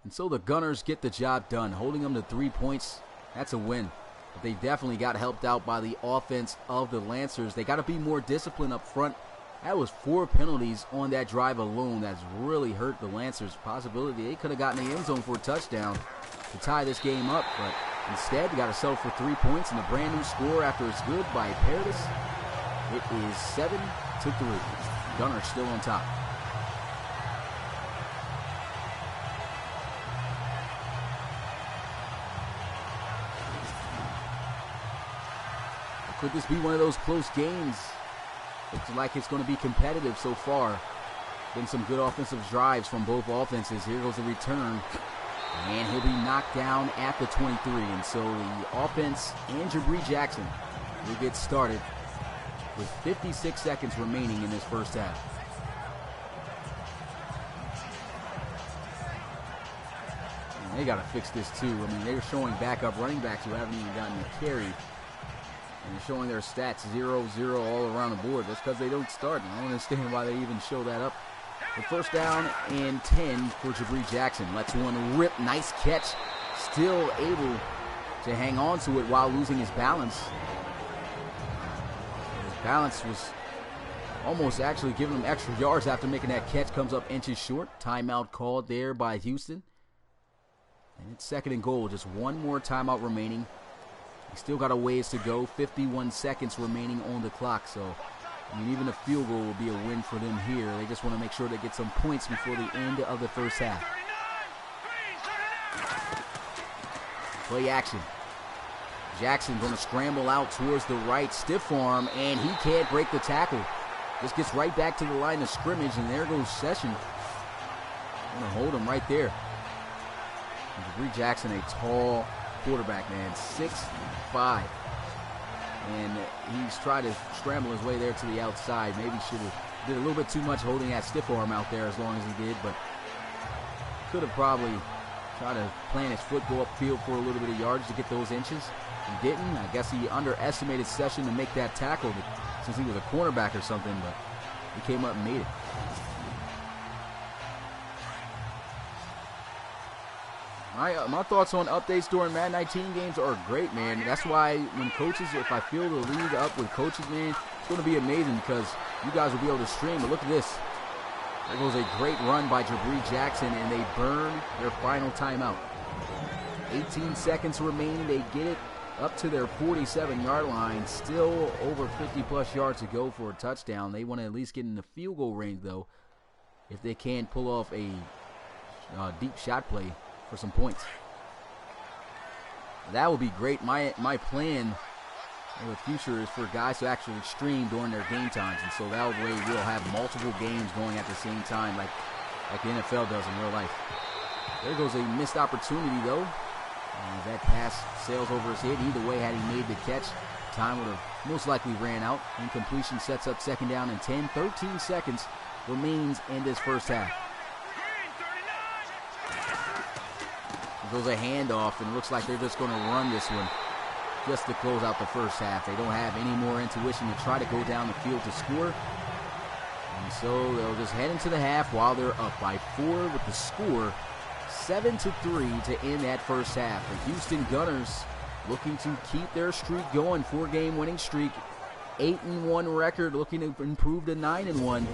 And so the Gunners get the job done, holding them to 3 points. That's a win. But they definitely got helped out by the offense of the Lancers. They got to be more disciplined up front. That was 4 penalties on that drive alone. That's really hurt the Lancers. Possibility they could have gotten the end zone for a touchdown to tie this game up, but instead they got to settle for 3 points and a brand new score after it's good by Paradis. It is 7-3. Gunners still on top. Could this be one of those close games? Looks like it's going to be competitive so far. Been some good offensive drives from both offenses. Here goes the return. And he'll be knocked down at the 23. And so the offense and Jabri Jackson will get started with 56 seconds remaining in this first half. And they got to fix this too. I mean, they're showing backup running backs who haven't even gotten a carry. And they're showing their stats 0-0 all around the board. That's because they don't start. And I don't understand why they even show that up. The first down and 10 for Jabri Jackson. Lets one rip. Nice catch. Still able to hang on to it while losing his balance. His balance was almost actually giving him extra yards after making that catch. Comes up inches short. Timeout called there by Houston. And it's 2nd and goal. Just one more timeout remaining. He still got a ways to go. 51 seconds remaining on the clock. So, I mean, even a field goal will be a win for them here. They just want to make sure they get some points before the end of the first half. Play action. Jackson going to scramble out towards the right. Stiff arm, and he can't break the tackle. Just gets right back to the line of scrimmage, and there goes Session. Going to hold him right there. Jabri Jackson, a tall quarterback, man, 6'5", and he's tried to scramble his way there to the outside. Maybe should have did a little bit too much holding that stiff arm out there as long as he did, but could have probably tried to plant his foot, go upfield for a little bit of yardage to get those inches. He didn't. I guess he underestimated Session to make that tackle since he was a cornerback or something, but he came up and made it. My thoughts on updates during Madden 19 games are great, man. That's why when coaches, if I fill the league up with coaches, man, it's going to be amazing because you guys will be able to stream. But look at this. There goes a great run by Jabri Jackson, and they burn their final timeout. 18 seconds remaining. They get it up to their 47-yard line. Still over 50-plus yards to go for a touchdown. They want to at least get in the field goal range, though, if they can pull off a deep shot play for some points. That would be great. My plan in the future is for guys to actually stream during their game times, and so that way we'll have multiple games going at the same time like the NFL does in real life. There goes a missed opportunity, though. That pass sails over his head. Either way, had he made the catch, time would have most likely ran out. Incompletion sets up 2nd down and 10. 13 seconds remains in this first half. Goes a handoff, and it looks like they're just going to run this one just to close out the first half. They don't have any more intuition to try to go down the field to score. And so they'll just head into the half while they're up by 4 with the score 7-3 to end that first half. The Houston Gunners looking to keep their streak going, 4-game winning streak, 8-1 record, looking to improve to 9-1.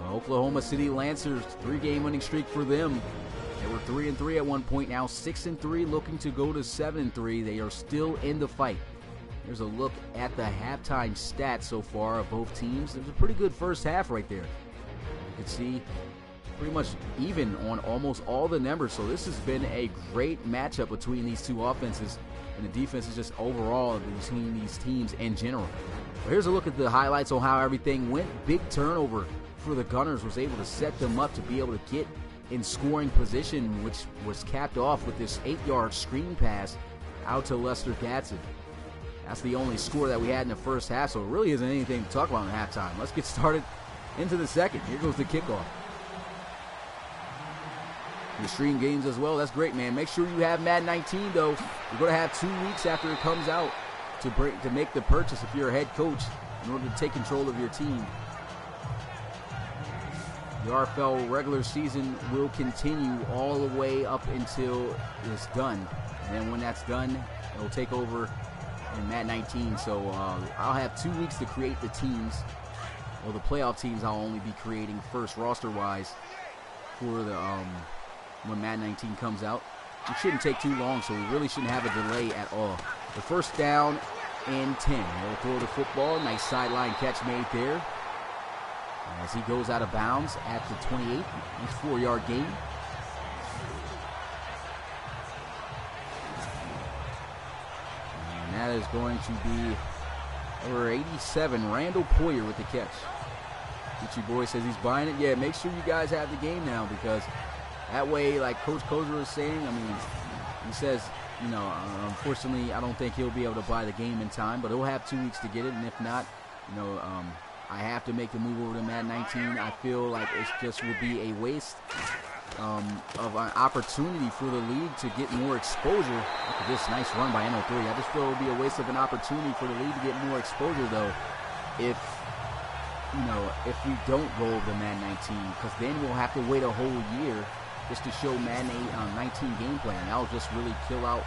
Oklahoma City Lancers, 3-game winning streak for them. They were 3-3 at one point, now 6-3, looking to go to 7-3. They are still in the fight. There's a look at the halftime stats so far of both teams. There's a pretty good first half right there. You can see pretty much even on almost all the numbers. So this has been a great matchup between these two offenses, and the defense is just overall between these teams in general. Well, here's a look at the highlights on how everything went. Big turnover for the Gunners was able to set them up to be able to get in scoring position, which was capped off with this 8-yard screen pass out to Lester Gadsden. That's the only score that we had in the first half, so it really isn't anything to talk about in halftime. Let's get started into the second. Here goes the kickoff. You stream games as well. That's great, man. Make sure you have Madden 19, though. You're going to have 2 weeks after it comes out to make the purchase if you're a head coach in order to take control of your team. The RFL regular season will continue all the way up until it's done. And then when that's done, it'll take over in Madden 19. So I'll have 2 weeks to create the teams. Well, the playoff teams I'll only be creating first roster-wise for the when Madden 19 comes out. It shouldn't take too long, so we really shouldn't have a delay at all. The first down and 10. He'll throw the football. Nice sideline catch made there. As he goes out of bounds at the 28. Nice 4-yard gain. And that is going to be number 87, Randall Poyer with the catch. Peachy Boy says he's buying it. Yeah, make sure you guys have the game now, because that way, like Coach Kozer was saying, I mean, he says, you know, unfortunately, I don't think he'll be able to buy the game in time, but he'll have 2 weeks to get it. And if not, you know, I have to make the move over to Madden 19. I feel like it just would be a waste of an opportunity for the league to get more exposure. Look at this nice run by NO3. I just feel it would be a waste of an opportunity for the league to get more exposure, though, if, you know, if we don't go over to Madden 19, because then we'll have to wait a whole year just to show Madden 19 gameplay, and that'll just really kill out,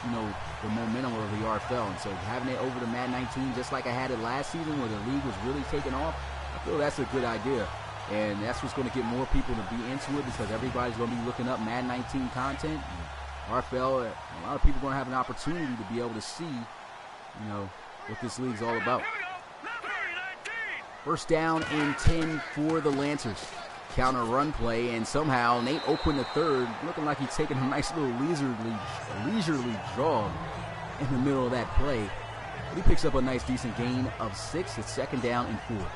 you know, the momentum of the RFL. And so having it over to Madden 19, just like I had it last season where the league was really taking off, I feel that's a good idea. And that's what's going to get more people to be into it, because everybody's going to be looking up Madden 19 content. And RFL, a lot of people are going to have an opportunity to be able to see, you know, what this league's all about. First down and 10 for the Lancers. Counter run play, and somehow Nate Oquin III, looking like he's taking a nice little leisurely jog in the middle of that play. But he picks up a nice decent gain of 6. It's second down and 4.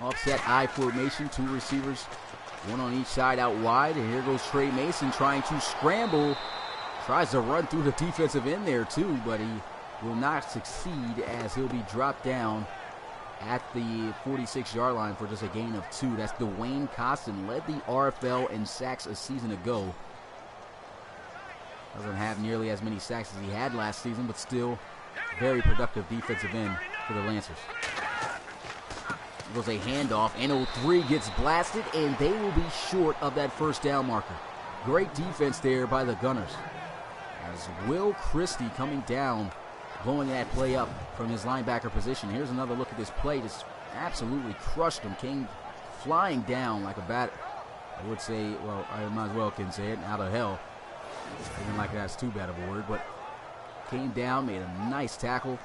Offset I formation, 2 receivers, 1 on each side out wide, and here goes Trey Mason trying to scramble. Tries to run through the defensive end there too, but he will not succeed, as he'll be dropped down at the 46-yard line for just a gain of 2. That's Dwayne Costin, led the RFL in sacks a season ago. Doesn't have nearly as many sacks as he had last season, but still very productive defensive end for the Lancers. Goes a handoff. NO3 gets blasted, and they will be short of that first down marker. Great defense there by the Gunners, as Will Christie coming down, blowing that play up from his linebacker position. Here's another look at this play. Just absolutely crushed him. Came flying down like a bat. I would say, well, I might as well can say it, out of hell. Even like that's too bad of a word, but came down, made a nice tackle,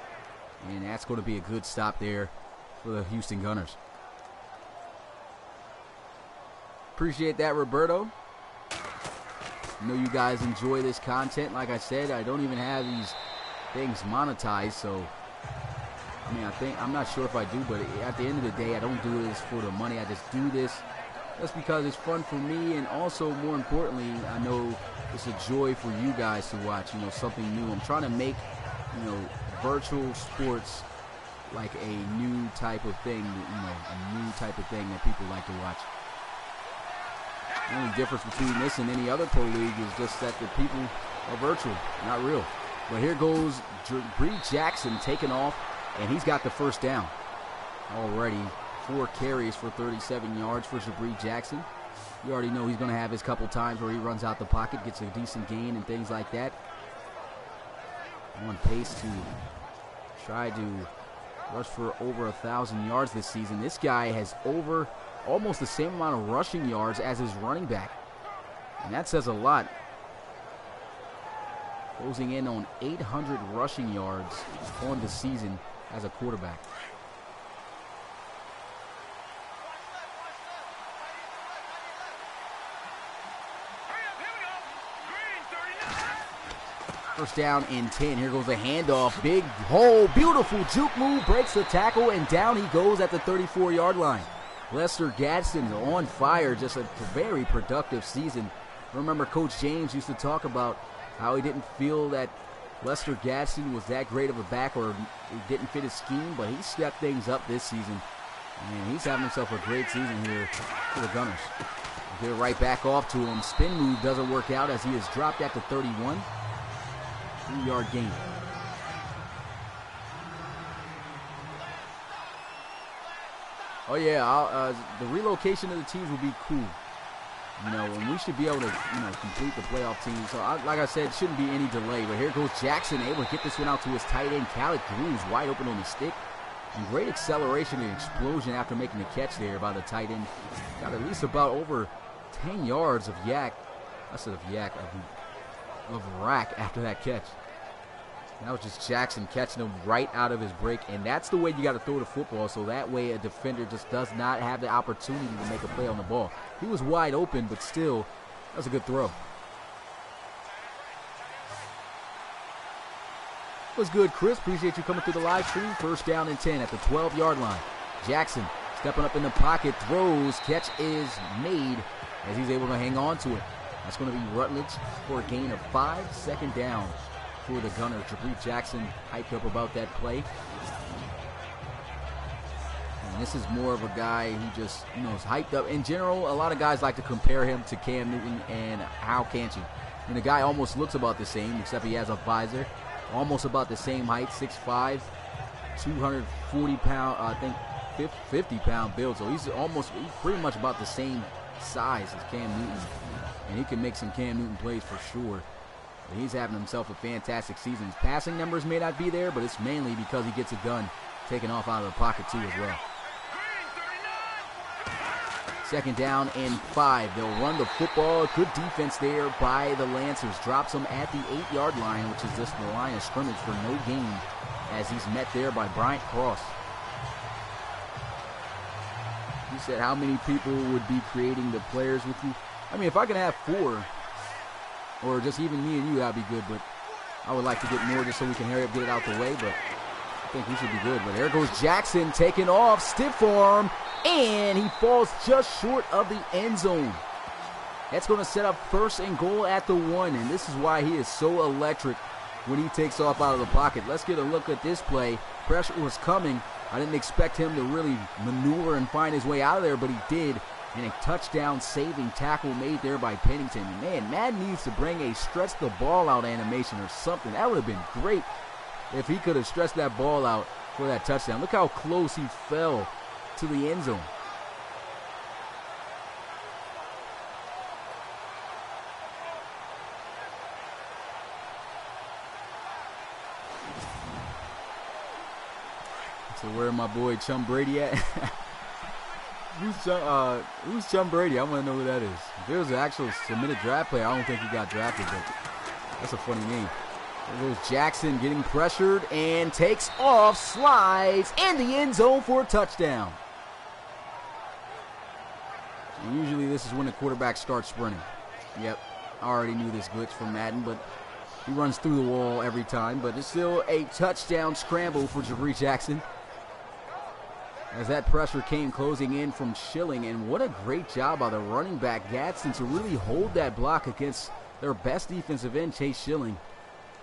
and that's going to be a good stop there for the Houston Gunners. Appreciate that, Roberto. I know you guys enjoy this content. Like I said, I don't even have these things monetized, so I mean, I'm not sure if I do, but at the end of the day, I don't do this for the money. I just do this just because it's fun for me, and also, more importantly, I know it's a joy for you guys to watch, you know, something new. I'm trying to make, you know, virtual sports like a new type of thing, you know, a new type of thing that people like to watch. The only difference between this and any other pro league is just that the people are virtual, not real. But here goes Bree Jackson taking off, and he's got the first down already. 4 carries for 37 yards for Jabri Jackson. You already know he's going to have his couple times where he runs out the pocket, gets a decent gain and things like that. On pace to try to rush for over 1,000 yards this season. This guy has over almost the same amount of rushing yards as his running back, and that says a lot. Closing in on 800 rushing yards on the season as a quarterback. First down and 10. Here goes a handoff. Big hole. Beautiful juke move. Breaks the tackle, and down he goes at the 34-yard line. Lester Gadsden on fire. Just a very productive season. Remember, Coach James used to talk about how he didn't feel that Lester Gadsden was that great of a back, or he didn't fit his scheme, but he stepped things up this season. And he's having himself a great season here for the Gunners. Get it right back off to him. Spin move doesn't work out as he is dropped at the 31. 3-yard gain. Oh yeah, the relocation of the teams will be cool. You know, and we should be able to, you know, complete the playoff team. So, like I said, shouldn't be any delay. But here goes Jackson, able to get this one out to his tight end, Khaled Cruz, wide open on the stick. And great acceleration and explosion after making the catch there by the tight end. Got at least about over 10 yards of rack after that catch. That was just Jackson catching him right out of his break, and that's the way you got to throw the football, so that way a defender just does not have the opportunity to make a play on the ball. He was wide open, but still, that was a good throw. Was good, Chris. Appreciate you coming through the live stream. First down and 10 at the 12-yard line. Jackson stepping up in the pocket, throws, catch is made as he's able to hang on to it. That's going to be Rutledge for a gain of 5, second down for the gunner. Jabri Jackson hyped up about that play. And this is more of a guy who just, is hyped up. In general, a lot of guys like to compare him to Cam Newton, and how can't you? And the guy almost looks about the same, except he has a visor. Almost about the same height, 6'5", 240-pound, I think 50-pound build. So he's pretty much about the same size as Cam Newton. And he can make some Cam Newton plays for sure. But he's having himself a fantastic season. His passing numbers may not be there, but it's mainly because he gets it done taking off out of the pocket too as well. Second down and 5. They'll run the football. Good defense there by the Lancers. Drops him at the 8-yard line, which is just the line of scrimmage for no gain, as he's met there by Bryant Cross. You said how many people would be creating the players with you? I mean, if I can have 4, or just even me and you, that'd be good, but I would like to get more just so we can hurry up, get it out the way, but I think we should be good. But there goes Jackson taking off, stiff arm, and he falls just short of the end zone. That's going to set up first and goal at the 1, and this is why he is so electric when he takes off out of the pocket. Let's get a look at this play. Pressure was coming. I didn't expect him to really maneuver and find his way out of there, but he did. And a touchdown-saving tackle made there by Pennington. And man, Madden needs to bring a stretch the ball out animation or something. That would have been great if he could have stretched that ball out for that touchdown. Look how close he fell to the end zone. So where my boy Chum Brady at? Who's Chum Brady? I want to know who that is. If it was an actual submitted draft player, I don't think he got drafted, but that's a funny name. There goes Jackson getting pressured and takes off, slides in the end zone for a touchdown. And usually this is when the quarterback starts sprinting. Yep, I already knew this glitch from Madden, but he runs through the wall every time. But it's still a touchdown scramble for Jabri Jackson, as that pressure came closing in from Schilling. And what a great job by the running back Gadsden to really hold that block against their best defensive end, Chase Schilling.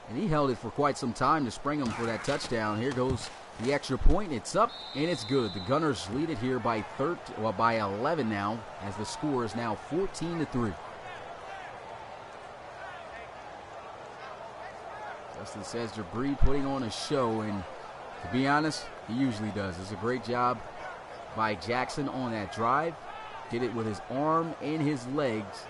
And he held it for quite some time to spring him for that touchdown. Here goes the extra point. It's up and it's good. The Gunners lead it here by 11 now, as the score is now 14-3. Justin says Jabri putting on a show, and to be honest, he usually does. It's a great job by Jackson on that drive. Did it with his arm and his legs.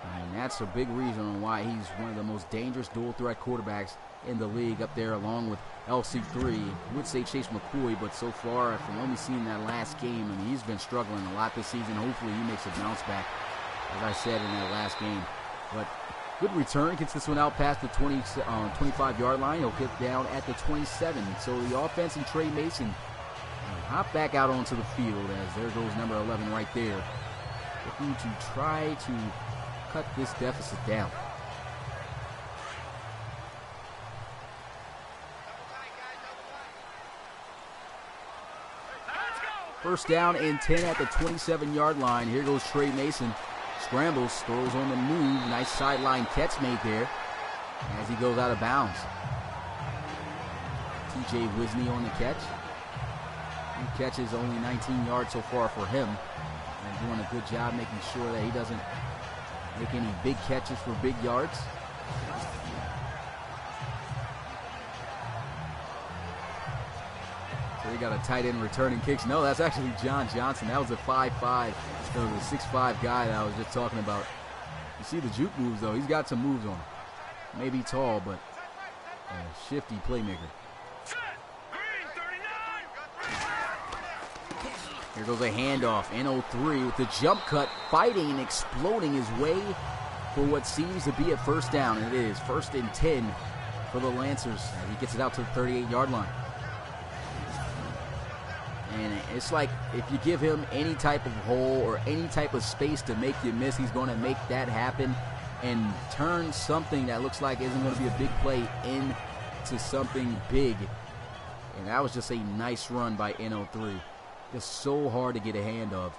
And that's a big reason on why he's one of the most dangerous dual threat quarterbacks in the league, up there along with LC3. I would say Chase McCoy, but so far, from only seeing that last game, I mean, he's been struggling a lot this season. Hopefully he makes a bounce back, as I said in that last game. But good return, gets this one out past the 25-yard line. He'll get down at the 27. So the offense and Trey Mason hop back out onto the field, as there goes number 11 right there, looking to try to cut this deficit down. First down and 10 at the 27-yard line. Here goes Trey Mason. Scrambles, throws on the move. Nice sideline catch made there as he goes out of bounds. TJ Wisney on the catch. He catches only 19 yards so far for him, and doing a good job making sure that he doesn't make any big catches for big yards. So they got a tight end returning kicks. No, that's actually John Johnson. That was a 5'5", the 6'5" guy that I was just talking about. You see the juke moves, though. He's got some moves on him. Maybe tall, but a shifty playmaker. Here goes a handoff. N03 with the jump cut, fighting and exploding his way for what seems to be a first down. And it is 1st and 10 for the Lancers as he gets it out to the 38-yard line. And it's like if you give him any type of hole or any type of space to make you miss, he's going to make that happen and turn something that looks like isn't going to be a big play into something big. And that was just a nice run by N03. Just so hard to get a hand on,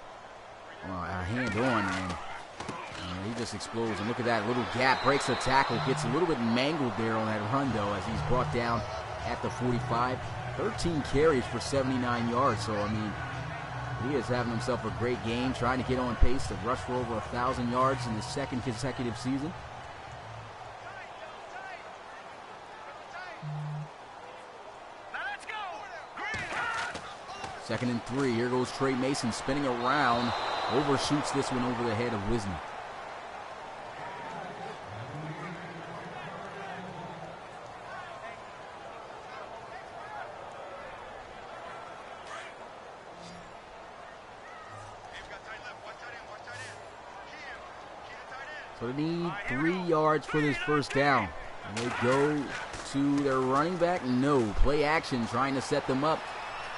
and he just explodes. And look at that little gap, breaks a tackle, gets a little bit mangled there on that run, though, as he's brought down at the 45. 13 carries for 79 yards, so, I mean, he is having himself a great game, trying to get on pace to rush for over 1,000 yards in his 2nd consecutive season. Second and 3. Here goes Trey Mason spinning around, overshoots this one over the head of Wisney. So they need 3 yards for this first down. And they go to their running back. No. Play action trying to set them up.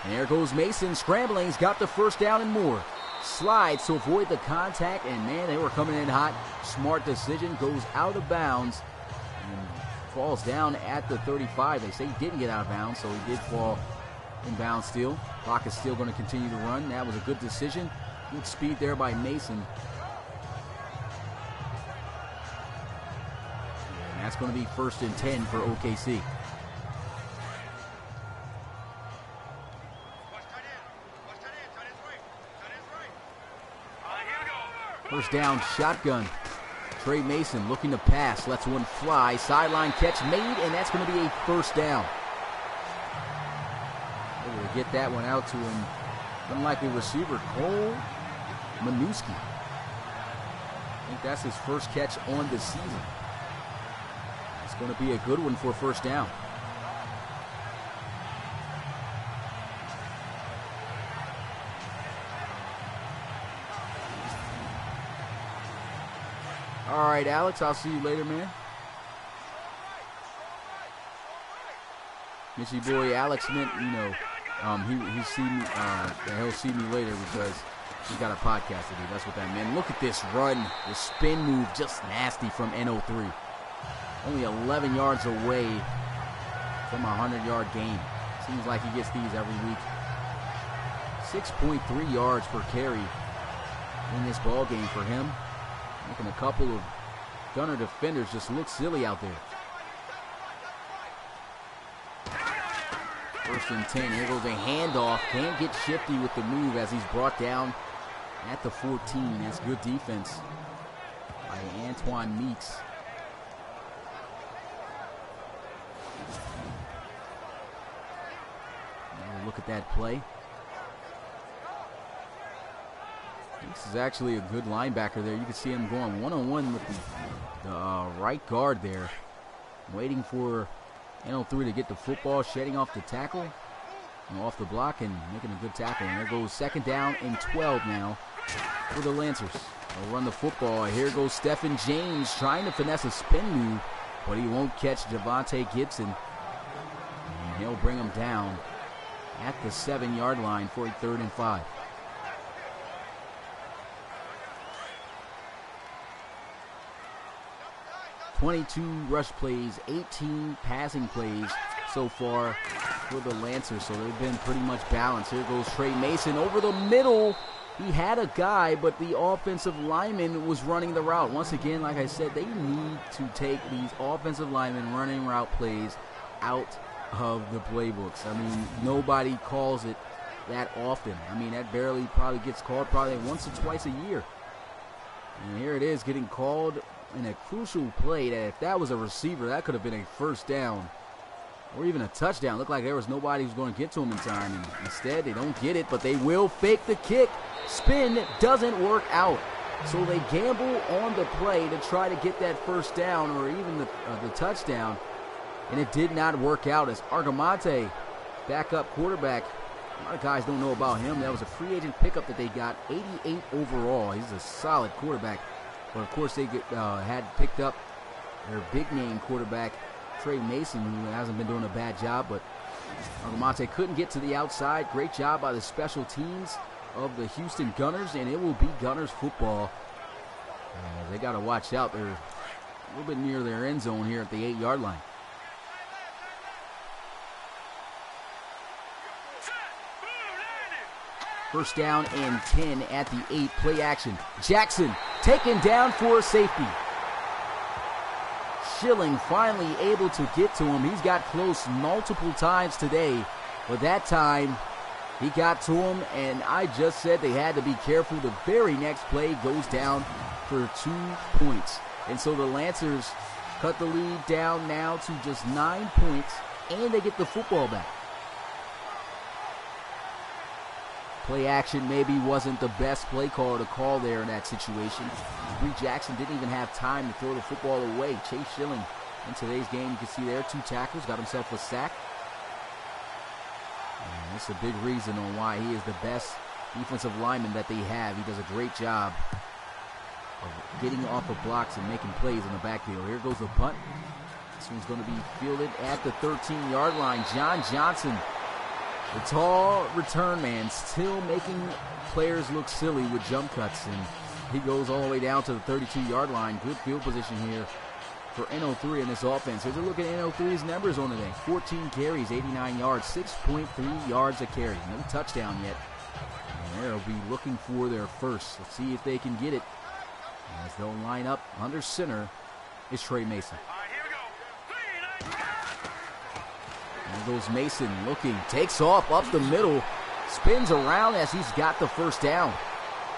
And there goes Mason scrambling. He's got the first down and more. Slides to avoid the contact. And, man, they were coming in hot. Smart decision. Goes out of bounds. And falls down at the 35. They say he didn't get out of bounds, so he did fall in bounds still. Clock is still going to continue to run. That was a good decision. Good speed there by Mason. That's going to be 1st and 10 for OKC. First down, shotgun. Trey Mason looking to pass, lets one fly. Sideline catch made, and that's going to be a first down. Able to get that one out to an unlikely receiver, Cole Manuski. I think that's his first catch on the season. It's going to be a good one for first down. All right, Alex, I'll see you later, man. Missy boy Alex meant, he'll see me later because he's got a podcast to do. That's what that meant. Look at this run, the spin move, just nasty from N03. Only 11 yards away from a 100-yard gain. Seems like he gets these every week. 6.3 yards per carry in this ball game for him. Making a couple of Gunner defenders just look silly out there. 1st and 10. Here goes a handoff. Can't get shifty with the move as he's brought down at the 14. That's good defense by Antoine Meeks. Look at that play. This is actually a good linebacker there. You can see him going one-on-one with the right guard there. Waiting for N03 to get the football, shedding off the tackle, off the block, and making a good tackle. And there goes 2nd down and 12 now for the Lancers. They'll run the football. Here goes Stephen James trying to finesse a spin move, but he won't catch Javonte Gibson. And he'll bring him down at the 7-yard line for a 3rd and 5. "22 rush plays, 18 passing plays so far for the Lancers, so they've been pretty much balanced. Here goes Trey Mason over the middle. He had a guy, but the offensive lineman was running the route. Once again, like I said, they need to take these offensive linemen running route plays out of the playbooks. I mean, nobody calls it that often. I mean, that barely probably gets called probably once or twice a year. And here it is getting called in a crucial play that if that was a receiver, that could have been a first down or even a touchdown. Looked like there was nobody who was going to get to him in time. And instead, they don't get it, but they will fake the kick. Spin doesn't work out. So they gamble on the play to try to get that first down or even the touchdown. And it did not work out as Argamante, backup quarterback, A lot of guys don't know about him. That was a free agent pickup that they got, 88 overall. He's a solid quarterback. But, of course, they had picked up their big-name quarterback, Trey Mason, who hasn't been doing a bad job. But Almonte couldn't get to the outside. Great job by the special teams of the Houston Gunners, and it will be Gunners football. They got to watch out. They're a little bit near their end zone here at the 8-yard line. First down and 10 at the 8. Play action. Jackson taken down for a safety. Schilling finally able to get to him. He's got close multiple times today, but that time he got to him, and I just said they had to be careful. The very next play goes down for 2 points. And so the Lancers cut the lead down now to just 9 points, and they get the football back. Play action maybe wasn't the best play call to call there in that situation. Bree Jackson didn't even have time to throw the football away. Chase Schilling in today's game, you can see there, 2 tackles, got himself a sack. And that's a big reason on why he is the best defensive lineman that they have. He does a great job of getting off of blocks and making plays in the backfield. Here goes the punt. This one's going to be fielded at the 13-yard line. John Johnson, the tall return man, still making players look silly with jump cuts, and he goes all the way down to the 32-yard line. Good field position here for NO3 in this offense. Here's a look at NO3's numbers on today. 14 carries, 89 yards, 6.3 yards a carry. No touchdown yet. And they'll be looking for their first. Let's see if they can get it. As they'll line up under center is Trey Mason. There goes Mason looking, takes off up the middle, spins around as he's got the first down.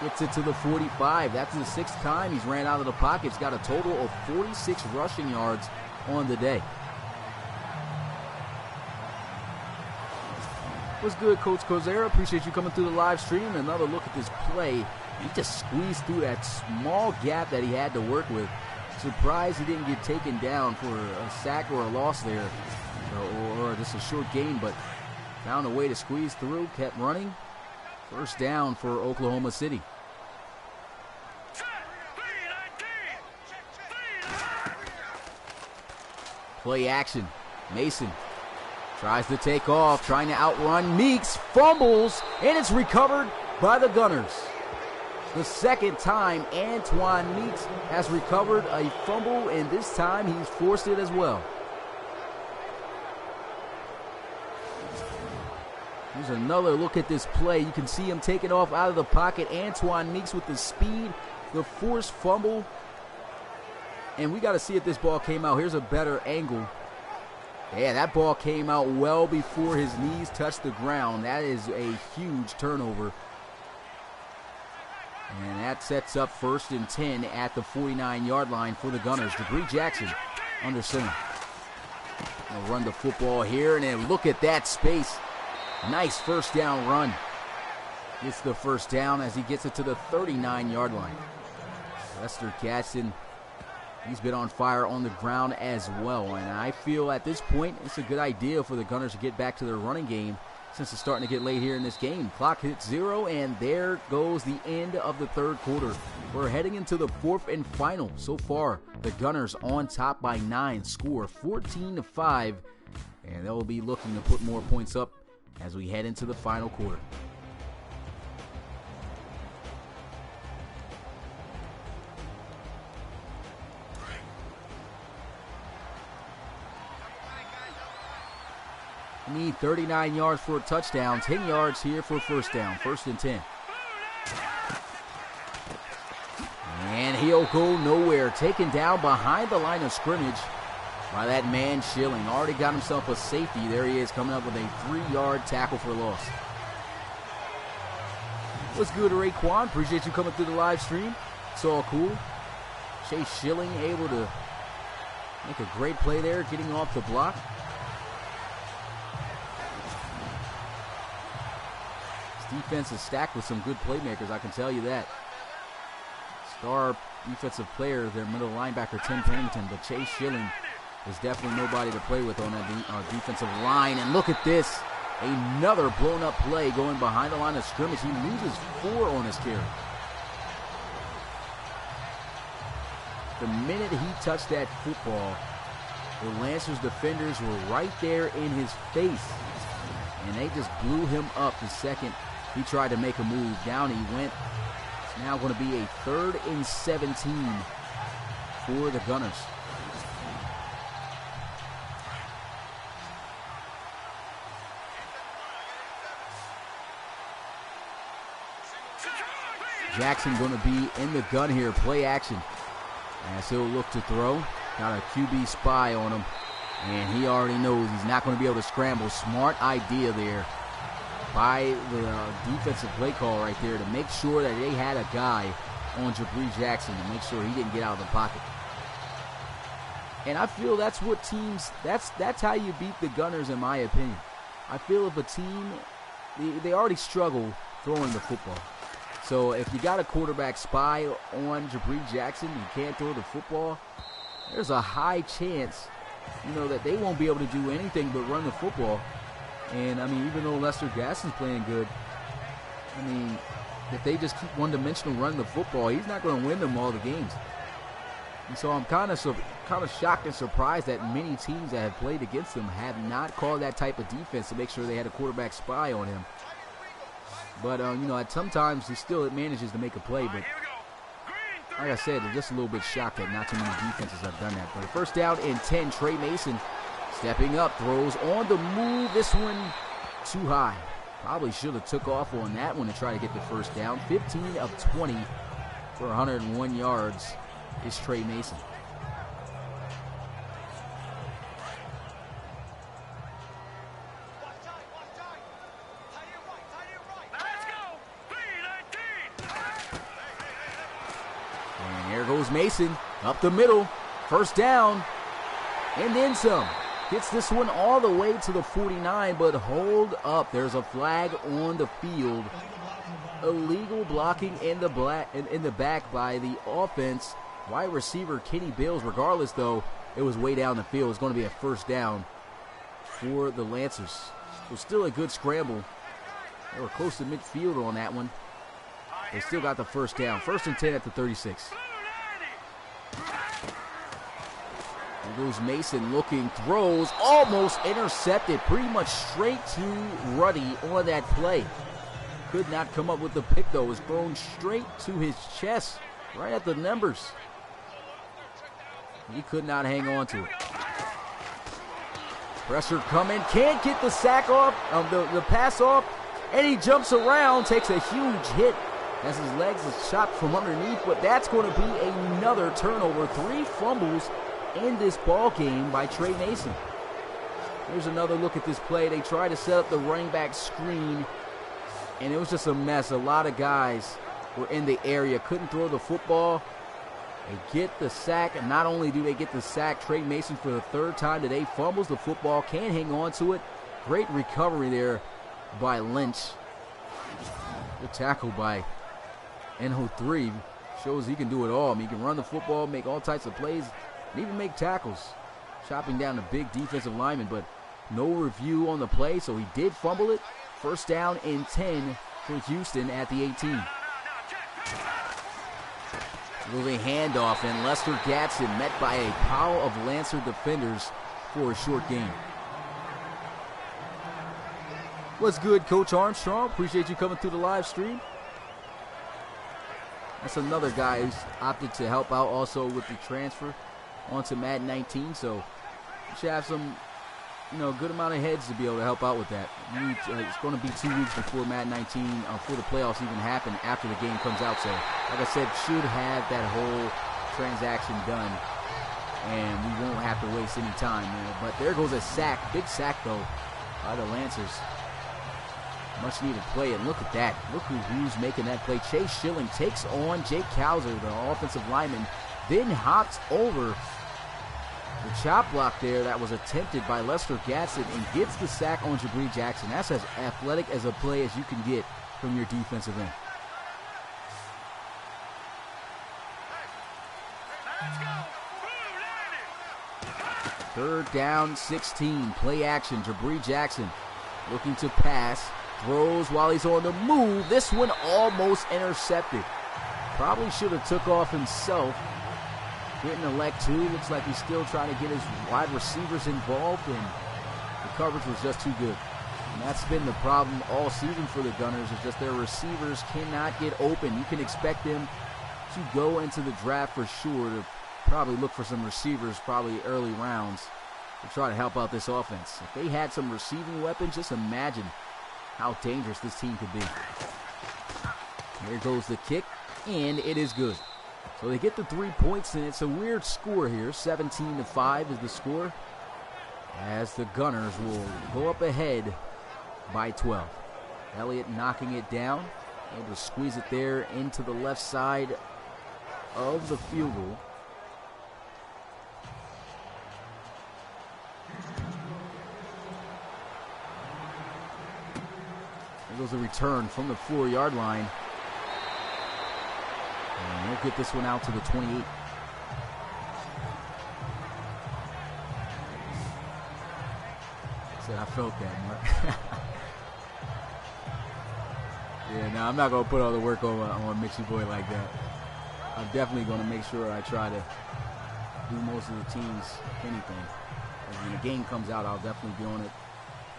Gets it to the 45. That's the 6th time he's ran out of the pocket. He's got a total of 46 rushing yards on the day. What's good, Coach Cozera? Appreciate you coming through the live stream. Another look at this play. He just squeezed through that small gap that he had to work with. Surprised he didn't get taken down for a sack or a loss there, or just a short gain, but found a way to squeeze through, kept running. First down for Oklahoma City. Play action. Mason tries to take off, trying to outrun Meeks, fumbles, and it's recovered by the Gunners. The 2nd time Antoine Meeks has recovered a fumble, and this time he's forced it as well. Here's another look at this play. You can see him taking off out of the pocket. Antoine Meeks with the speed, the forced fumble. And we got to see if this ball came out. Here's a better angle. Yeah, that ball came out well before his knees touched the ground. That is a huge turnover. And that sets up 1st and 10 at the 49-yard line for the Gunners. Bree Jackson under center. They'll run the football here, and then look at that space. Nice first down run. Gets the first down as he gets it to the 39-yard line. Lester Gadsden, he's been on fire on the ground as well. And I feel at this point it's a good idea for the Gunners to get back to their running game since it's starting to get late here in this game. Clock hits 0, and there goes the end of the 3rd quarter. We're heading into the 4th and final. So far, the Gunners on top by 9, score 14-5, and they'll be looking to put more points up as we head into the final quarter. We need 39 yards for a touchdown, 10 yards here for a first down, 1st and 10. And he'll go nowhere, taken down behind the line of scrimmage by that man Schilling. Already got himself a safety. There he is, coming up with a 3-yard tackle for loss. What's good, Raekwon? Appreciate you coming through the live stream. It's all cool. Chase Schilling able to make a great play there, getting off the block. This defense is stacked with some good playmakers, I can tell you that. Star defensive player, their middle linebacker, Tim Pennington, but Chase Schilling is definitely nobody to play with on that defensive line. And look at this. Another blown up play going behind the line of scrimmage. He loses 4 on his carry. The minute he touched that football, the Lancers defenders were right there in his face, and they just blew him up the second he tried to make a move. Down he went. It's now going to be a 3rd and 17 for the Gunners. Jackson going to be in the gun here, play action. As he'll look to throw. Got a QB spy on him, and he already knows he's not going to be able to scramble. Smart idea there by the defensive play call right there to make sure that they had a guy on Jabri Jackson to make sure he didn't get out of the pocket. And I feel that's what teams, that's how you beat the Gunners, in my opinion. I feel if a team, they already struggle throwing the football. So if you got a quarterback spy on Jabri Jackson, you can't throw the football, there's a high chance, that they won't be able to do anything but run the football. And, even though Lester Gadsden's playing good, if they just keep one-dimensional running the football, he's not going to win them all the games. And so I'm kind of shocked and surprised that many teams that have played against him have not called that type of defense to make sure they had a quarterback spy on him. But, at sometimes he still manages to make a play. But, like I said, I'm just a little bit shocked that not too many defenses have done that. But 1st down and 10, Trey Mason stepping up, throws on the move. This one too high. Probably should have took off on that one to try to get the 1st down. 15 of 20 for 101 yards is Trey Mason. Goes Mason up the middle, 1st down, and then some. Gets this one all the way to the 49, but hold up. There's a flag on the field. Illegal blocking in the back by the offense. Wide receiver Kenny Bills. Regardless, though, it was way down the field. It's going to be a 1st down for the Lancers. So still a good scramble. They were close to midfield on that one. They still got the 1st down. 1st and 10 at the 36. There goes Mason looking, throws, almost intercepted, pretty much straight to Ruddy on that play. Could not come up with the pick, though. It was thrown straight to his chest, right at the numbers. He could not hang on to it. Pressure coming, can't get the sack off, the pass off, and he jumps around, takes a huge hit as his legs is chopped from underneath, but that's going to be another turnover. 3 fumbles in this ball game by Trey Mason. Here's another look at this play. They tried to set up the running back screen, and it was just a mess. A lot of guys were in the area, couldn't throw the football. They get the sack, and not only do they get the sack, Trey Mason for the 3rd time today fumbles the football, can't hang on to it. Great recovery there by Lynch. Good tackle by NO3. Shows he can do it all. He can run the football, make all types of plays, and even make tackles. Chopping down a big defensive lineman, but no review on the play, so he did fumble it. 1st down and 10 for Houston at the 18. Moving handoff, and Lester Gadsden met by a pile of Lancer defenders for a short gain. What's good, Coach Armstrong? Appreciate you coming through the live stream. That's another guy who's opted to help out also with the transfer onto Madden 19. So you should have some, good amount of heads to be able to help out with that. It's going to be 2 weeks before Madden 19, before the playoffs even happen after the game comes out. So, like I said, should have that whole transaction done, and we won't have to waste any time. But there goes a sack, big sack though, by the Lancers. Much needed play, and look at that. Look who's making that play. Chase Schilling takes on Jake Cowser, the offensive lineman, then hops over the chop block there that was attempted by Lester Gadsden and gets the sack on Jabri Jackson. That's as athletic as a play as you can get from your defensive end. Third down, 16. Play action. Jabri Jackson looking to pass. Throws while he's on the move. This one almost intercepted. Probably should have took off himself. Getting a leg two. Looks like he's still trying to get his wide receivers involved, and the coverage was just too good. And that's been the problem all season for the Gunners, is just their receivers cannot get open. You can expect them to go into the draft for sure to probably look for some receivers, probably early rounds, to try to help out this offense. If they had some receiving weapons, just imagine how dangerous this team could be. Here goes the kick, and it is good. So they get the 3 points, and it's a weird score here. 17-5 is the score, as the Gunners will go up ahead by 12. Elliott knocking it down, able to squeeze it there into the left side of the field goal. There goes the return from the 4-yard line. And they'll get this one out to the 28. I felt that, Mark. Yeah, no, I'm not going to put all the work on Mitchie Boy like that. I'm definitely going to make sure I try to do most of the teams anything. When the game comes out, I'll definitely be on it.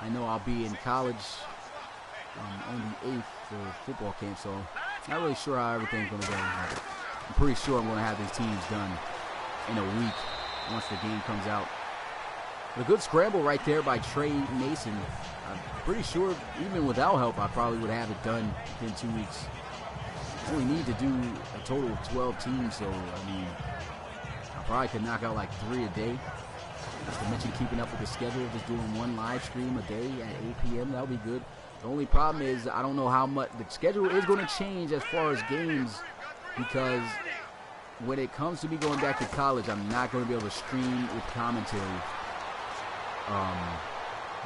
I know I'll be in college on the 8th for football camp, so not really sure how everything's going to go. I'm pretty sure I'm going to have these teams done in a week once the game comes out. A good scramble right there by Trey Mason. I'm pretty sure even without help, I probably would have it done in 2 weeks. I only need to do a total of 12 teams, so I mean, I probably could knock out like 3 a day. Just to mention keeping up with the schedule, just doing 1 live stream a day at 8 p.m., that would be good. The only problem is I don't know how much the schedule is going to change as far as games, because when it comes to me going back to college, I'm not going to be able to stream with commentary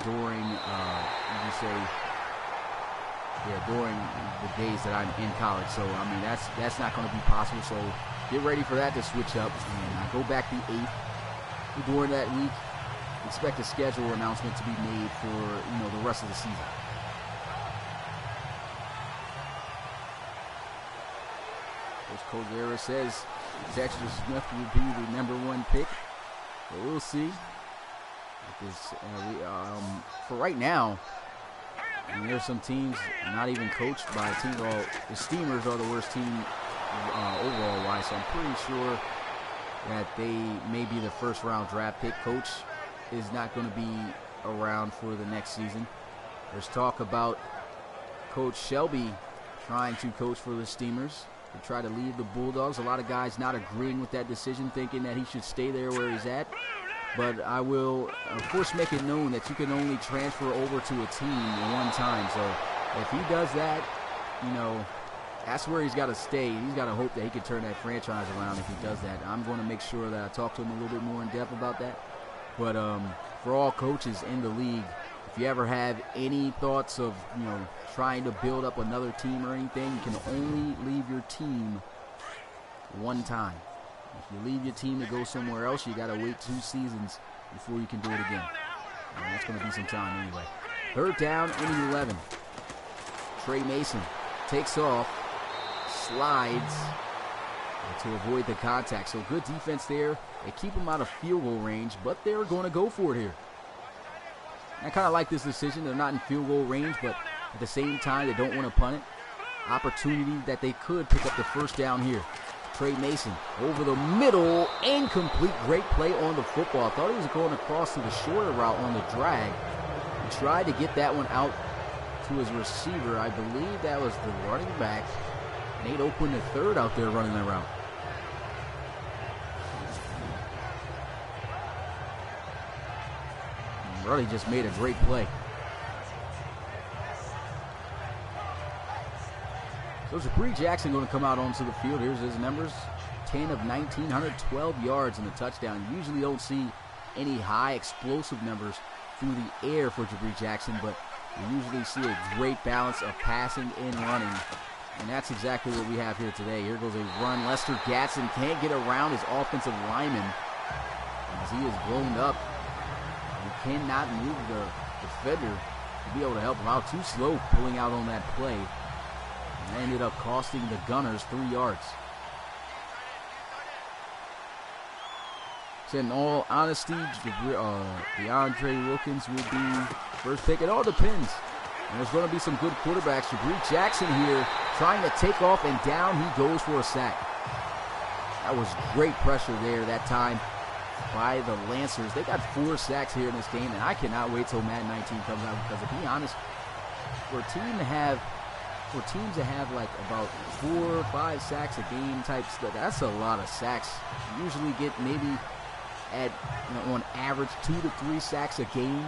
during during the days that I'm in college. So I mean that's not going to be possible. So get ready for that to switch up. And I go back the 8th. During that week, expect a schedule announcement to be made for the rest of the season. Coach Cozera says Dexter Smith will be the #1 pick. So we'll see. For right now, I mean, there's some teams not even coached by teams. The Steamers are the worst team overall wise, so I'm pretty sure that they may be the first-round draft pick. Coach is not going to be around for the next season. There's talk about Coach Shelby trying to coach for the Steamers to try to leave the Bulldogs. A lot of guys not agreeing with that decision, thinking that he should stay there where he's at. But I will, of course, make it known that you can only transfer over to a team one time. So if he does that, that's where he's got to stay. He's got to hope that he can turn that franchise around if he does that. I'm going to make sure that I talk to him a little bit more in depth about that. But for all coaches in the league, if you ever have any thoughts of, trying to build up another team or anything, you can only leave your team one time. If you leave your team to go somewhere else, you got to wait 2 seasons before you can do it again. And that's going to be some time anyway. 3rd down and 11. Trey Mason takes off, slides to avoid the contact. So good defense there. They keep him out of field goal range, but they're going to go for it here. I kind of like this decision. They're not in field goal range, but at the same time, they don't want to punt it. Opportunity that they could pick up the 1st down here. Trey Mason over the middle, incomplete. Great play on the football. I thought he was going across to the shorter route on the drag. He tried to get that one out to his receiver. I believe that was the running back. Nate Oakland III out there running that route. And Ruddy just made a great play. So Jabri Jackson going to come out onto the field. Here's his numbers. 10 of 19, 112 yards in the touchdown. You usually don't see any high explosive numbers through the air for Jabri Jackson, but you usually see a great balance of passing and running. And that's exactly what we have here today. Here goes a run. Lester Gatson can't get around his offensive lineman as he is blown up. He cannot move the defender. to be able to help him out. Too slow pulling out on that play. And ended up costing the Gunners 3 yards. So in all honesty, DeAndre Wilkins will be first pick. It all depends. And there's going to be some good quarterbacks. Jabri Jackson here trying to take off, and down he goes for a sack. That was great pressure there that time by the Lancers. They got 4 sacks here in this game, and I cannot wait till Madden 19 comes out, because to be honest, for teams to have like about 4 or 5 sacks a game type stuff, that's a lot of sacks. You usually get maybe at, on average 2 to 3 sacks a game.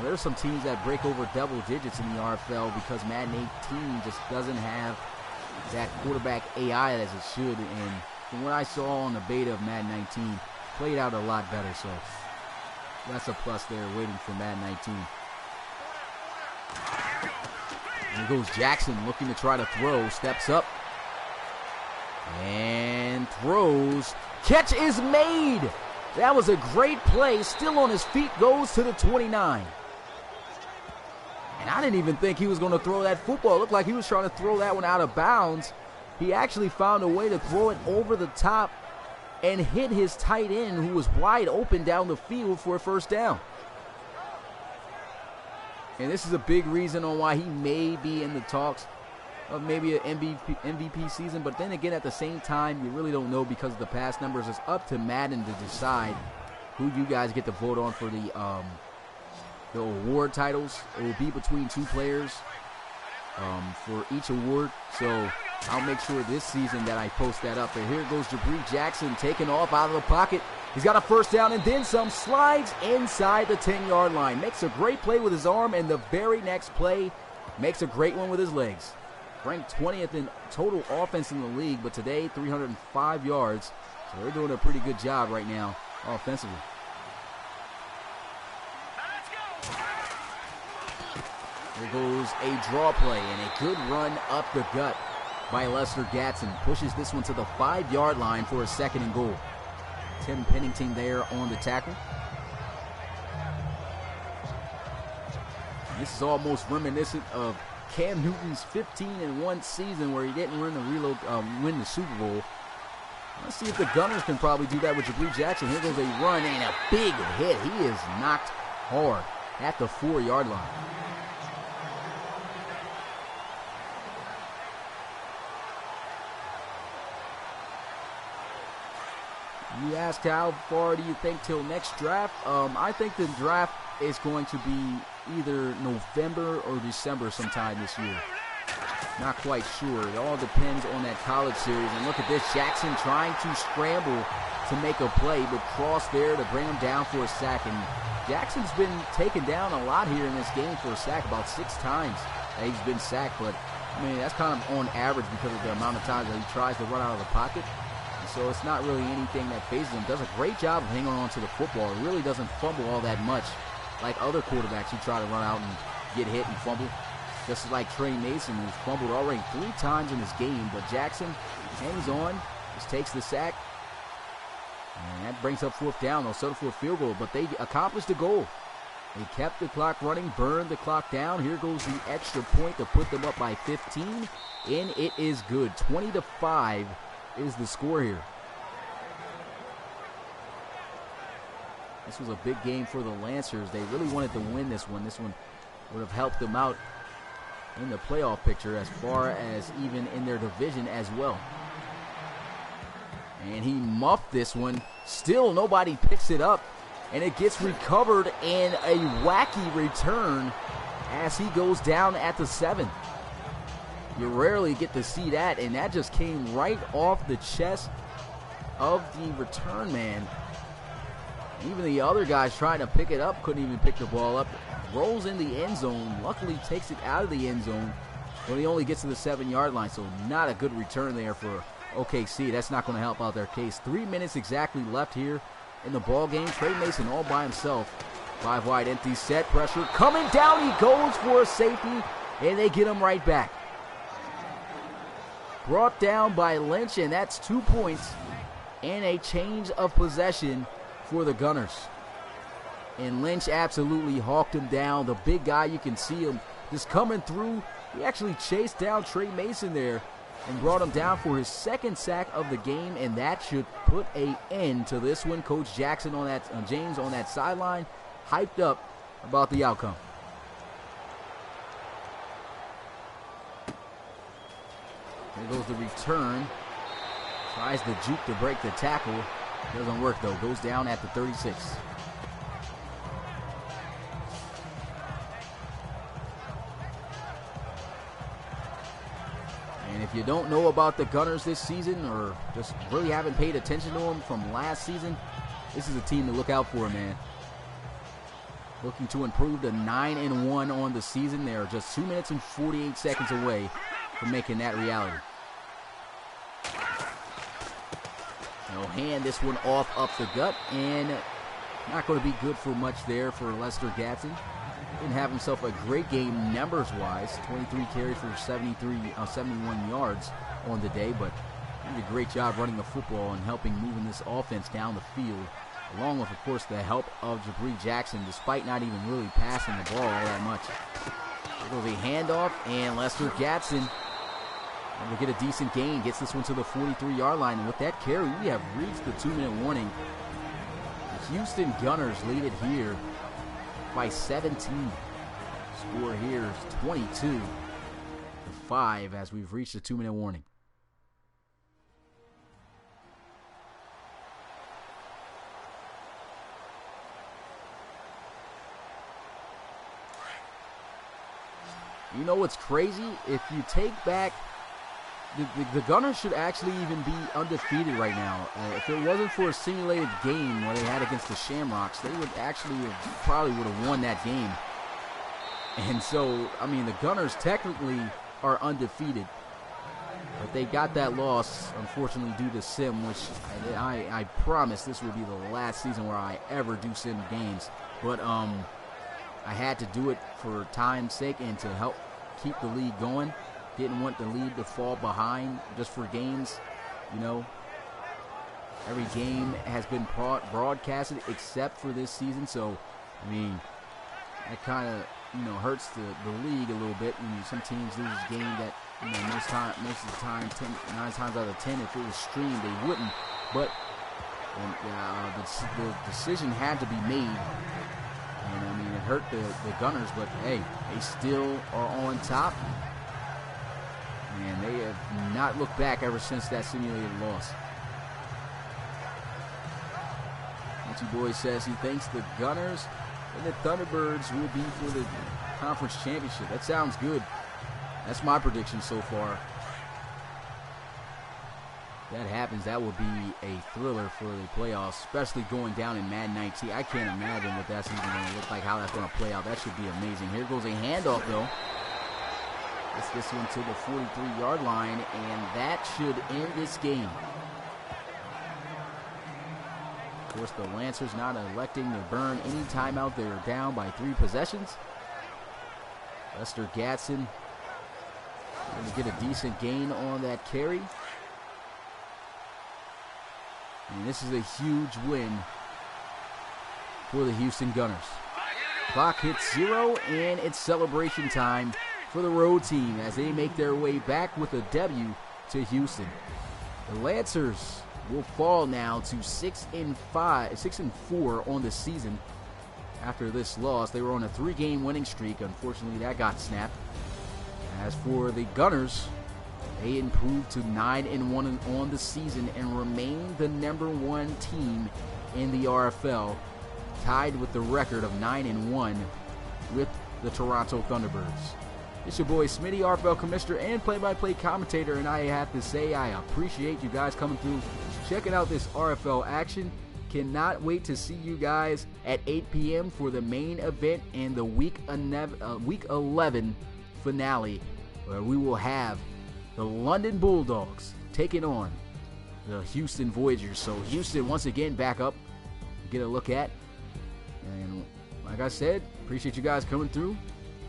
There's some teams that break over double digits in the RFL because Madden 18 just doesn't have that quarterback AI as it should. And from what I saw on the beta of Madden 19, played out a lot better. So that's a plus there waiting for Madden 19. Here goes Jackson looking to try to throw. Steps up and throws. Catch is made. That was a great play. Still on his feet, goes to the 29. And I didn't even think he was going to throw that football. It looked like he was trying to throw that one out of bounds. He actually found a way to throw it over the top and hit his tight end, who was wide open down the field for a first down. And this is a big reason on why he may be in the talks of maybe an MVP season. But then again, at the same time, you really don't know because of the pass numbers. It's up to Madden to decide who you guys get to vote on for the award titles. It will be between 2 players for each award. So I'll make sure this season that I post that up. And here goes Jabri Jackson taking off out of the pocket. He's got a first down and then some. Slides inside the 10-yard line. Makes a great play with his arm, and the very next play makes a great one with his legs. Ranked 20th in total offense in the league, but today 305 yards. So they're doing a pretty good job right now offensively. There goes a draw play and a good run up the gut by Lester Gatson. Pushes this one to the 5-yard line for a 2nd and goal. Tim Pennington there on the tackle. This is almost reminiscent of Cam Newton's 15-1 season where he didn't win the Super Bowl. Let's see if the Gunners can probably do that with Jabri Jackson. Here goes a run and a big hit. He is knocked hard at the 4-yard line. You asked how far do you think till next draft? I think the draft is going to be either November or December sometime this year. Not quite sure. It all depends on that college series. And look at this. Jackson trying to scramble to make a play, but cross there to bring him down for a sack. And Jackson's been taken down a lot here in this game for a sack, about 6 times that he's been sacked. But, I mean, that's kind of on average because of the amount of times that he tries to run out of the pocket. So it's not really anything that phases him. Does a great job of hanging on to the football. It really doesn't fumble all that much like other quarterbacks who try to run out and get hit and fumble. Just like Trey Mason, who's fumbled already 3 times in this game. But Jackson hangs on, just takes the sack. And that brings up 4th down. They'll settle for a field goal, but they accomplished the goal. They kept the clock running, burned the clock down. Here goes the extra point to put them up by 15. And it is good. 20-5. Is the score here. This was a big game for the Lancers. They really wanted to win this one. This one would have helped them out in the playoff picture as far as even in their division as well. And he muffed this one. Still nobody picks it up. And it gets recovered in a wacky return as he goes down at the 7. You rarely get to see that, and that just came right off the chest of the return man. Even the other guys trying to pick it up couldn't even pick the ball up. Rolls in the end zone, luckily takes it out of the end zone, but he only gets to the 7-yard line, so not a good return there for OKC. That's not going to help out their case. 3 minutes exactly left here in the ball game. Trey Mason all by himself. 5 wide empty set, pressure coming down. He goes for a safety, and they get him right back. Brought down by Lynch, and that's 2 points and a change of possession for the Gunners. and Lynch absolutely hawked him down. The big guy, you can see him just coming through. He actually chased down Trey Mason there and brought him down for his second sack of the game, and that should put an end to this one. Coach Jackson on that, James on that sideline, hyped up about the outcome. There goes the return. Tries the juke to break the tackle. Doesn't work though. Goes down at the 36. And if you don't know about the Gunners this season, or just really haven't paid attention to them from last season, this is a team to look out for, man. Looking to improve to 9-1 on the season. They are just 2 minutes and 48 seconds away from making that reality. They'll hand this one off up the gut, and not going to be good for much there for Lester Gatson. Didn't have himself a great game numbers-wise. 23 carries for 71 yards on the day, but he did a great job running the football and helping moving this offense down the field, along with, of course, the help of Jabri Jackson, despite not even really passing the ball all that much. There goes a handoff, and Lester Gatson will get a decent gain, gets this one to the 43-yard line, and with that carry, we have reached the 2-minute warning. The Houston Gunners lead it here by 17. Score here is 22-5 as we've reached the 2-minute warning. You know what's crazy? If you take back, the Gunners should actually even be undefeated right now. If it wasn't for a simulated game where they had against the Shamrocks, they would actually probably would have won that game. And so, I mean, the Gunners technically are undefeated, but they got that loss, unfortunately, due to sim, which I promise this will be the last season where I ever do sim games. But I had to do it for time's sake and to help keep the league going. Didn't want the lead to fall behind just for games, you know. Every game has been broadcasted except for this season, so, I mean, that kind of, you know, hurts the league a little bit when some teams lose a game that, you know, most of the time, 9 times out of 10, if it was streamed, they wouldn't. But the decision had to be made, and, I mean, it hurt the Gunners, but, hey, they still are on top. And they have not looked back ever since that simulated loss. Nancy Boy says he thinks the Gunners and the Thunderbirds will be for the conference championship. That sounds good. That's my prediction so far. If that happens, that will be a thriller for the playoffs, especially going down in Madden 19. I can't imagine what that's even going to look like, how that's going to play out. That should be amazing. Here goes a handoff, though. Gets this one to the 43-yard line, and that should end this game. Of course, the Lancers not electing to burn any timeout. They are down by 3 possessions. Lester Gatson going to get a decent gain on that carry. And this is a huge win for the Houston Gunners. Clock hits 0, and it's celebration time for the road team as they make their way back with a W to Houston. The Lancers will fall now to 6-4 on the season after this loss. They were on a 3-game winning streak. Unfortunately, that got snapped. As for the Gunners, they improved to 9-1 on the season and remain the #1 team in the RFL, tied with the record of 9-1 with the Toronto Thunderbirds. It's your boy Smitty, RFL Commissioner and play-by-play commentator, and I have to say I appreciate you guys coming through, checking out this RFL action. Cannot wait to see you guys at 8 p.m. for the main event and the Week 11 finale, where we will have the London Bulldogs taking on the Houston Voyagers. So Houston once again back up, get a look at. And like I said, appreciate you guys coming through,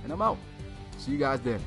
and I'm out. See you guys then.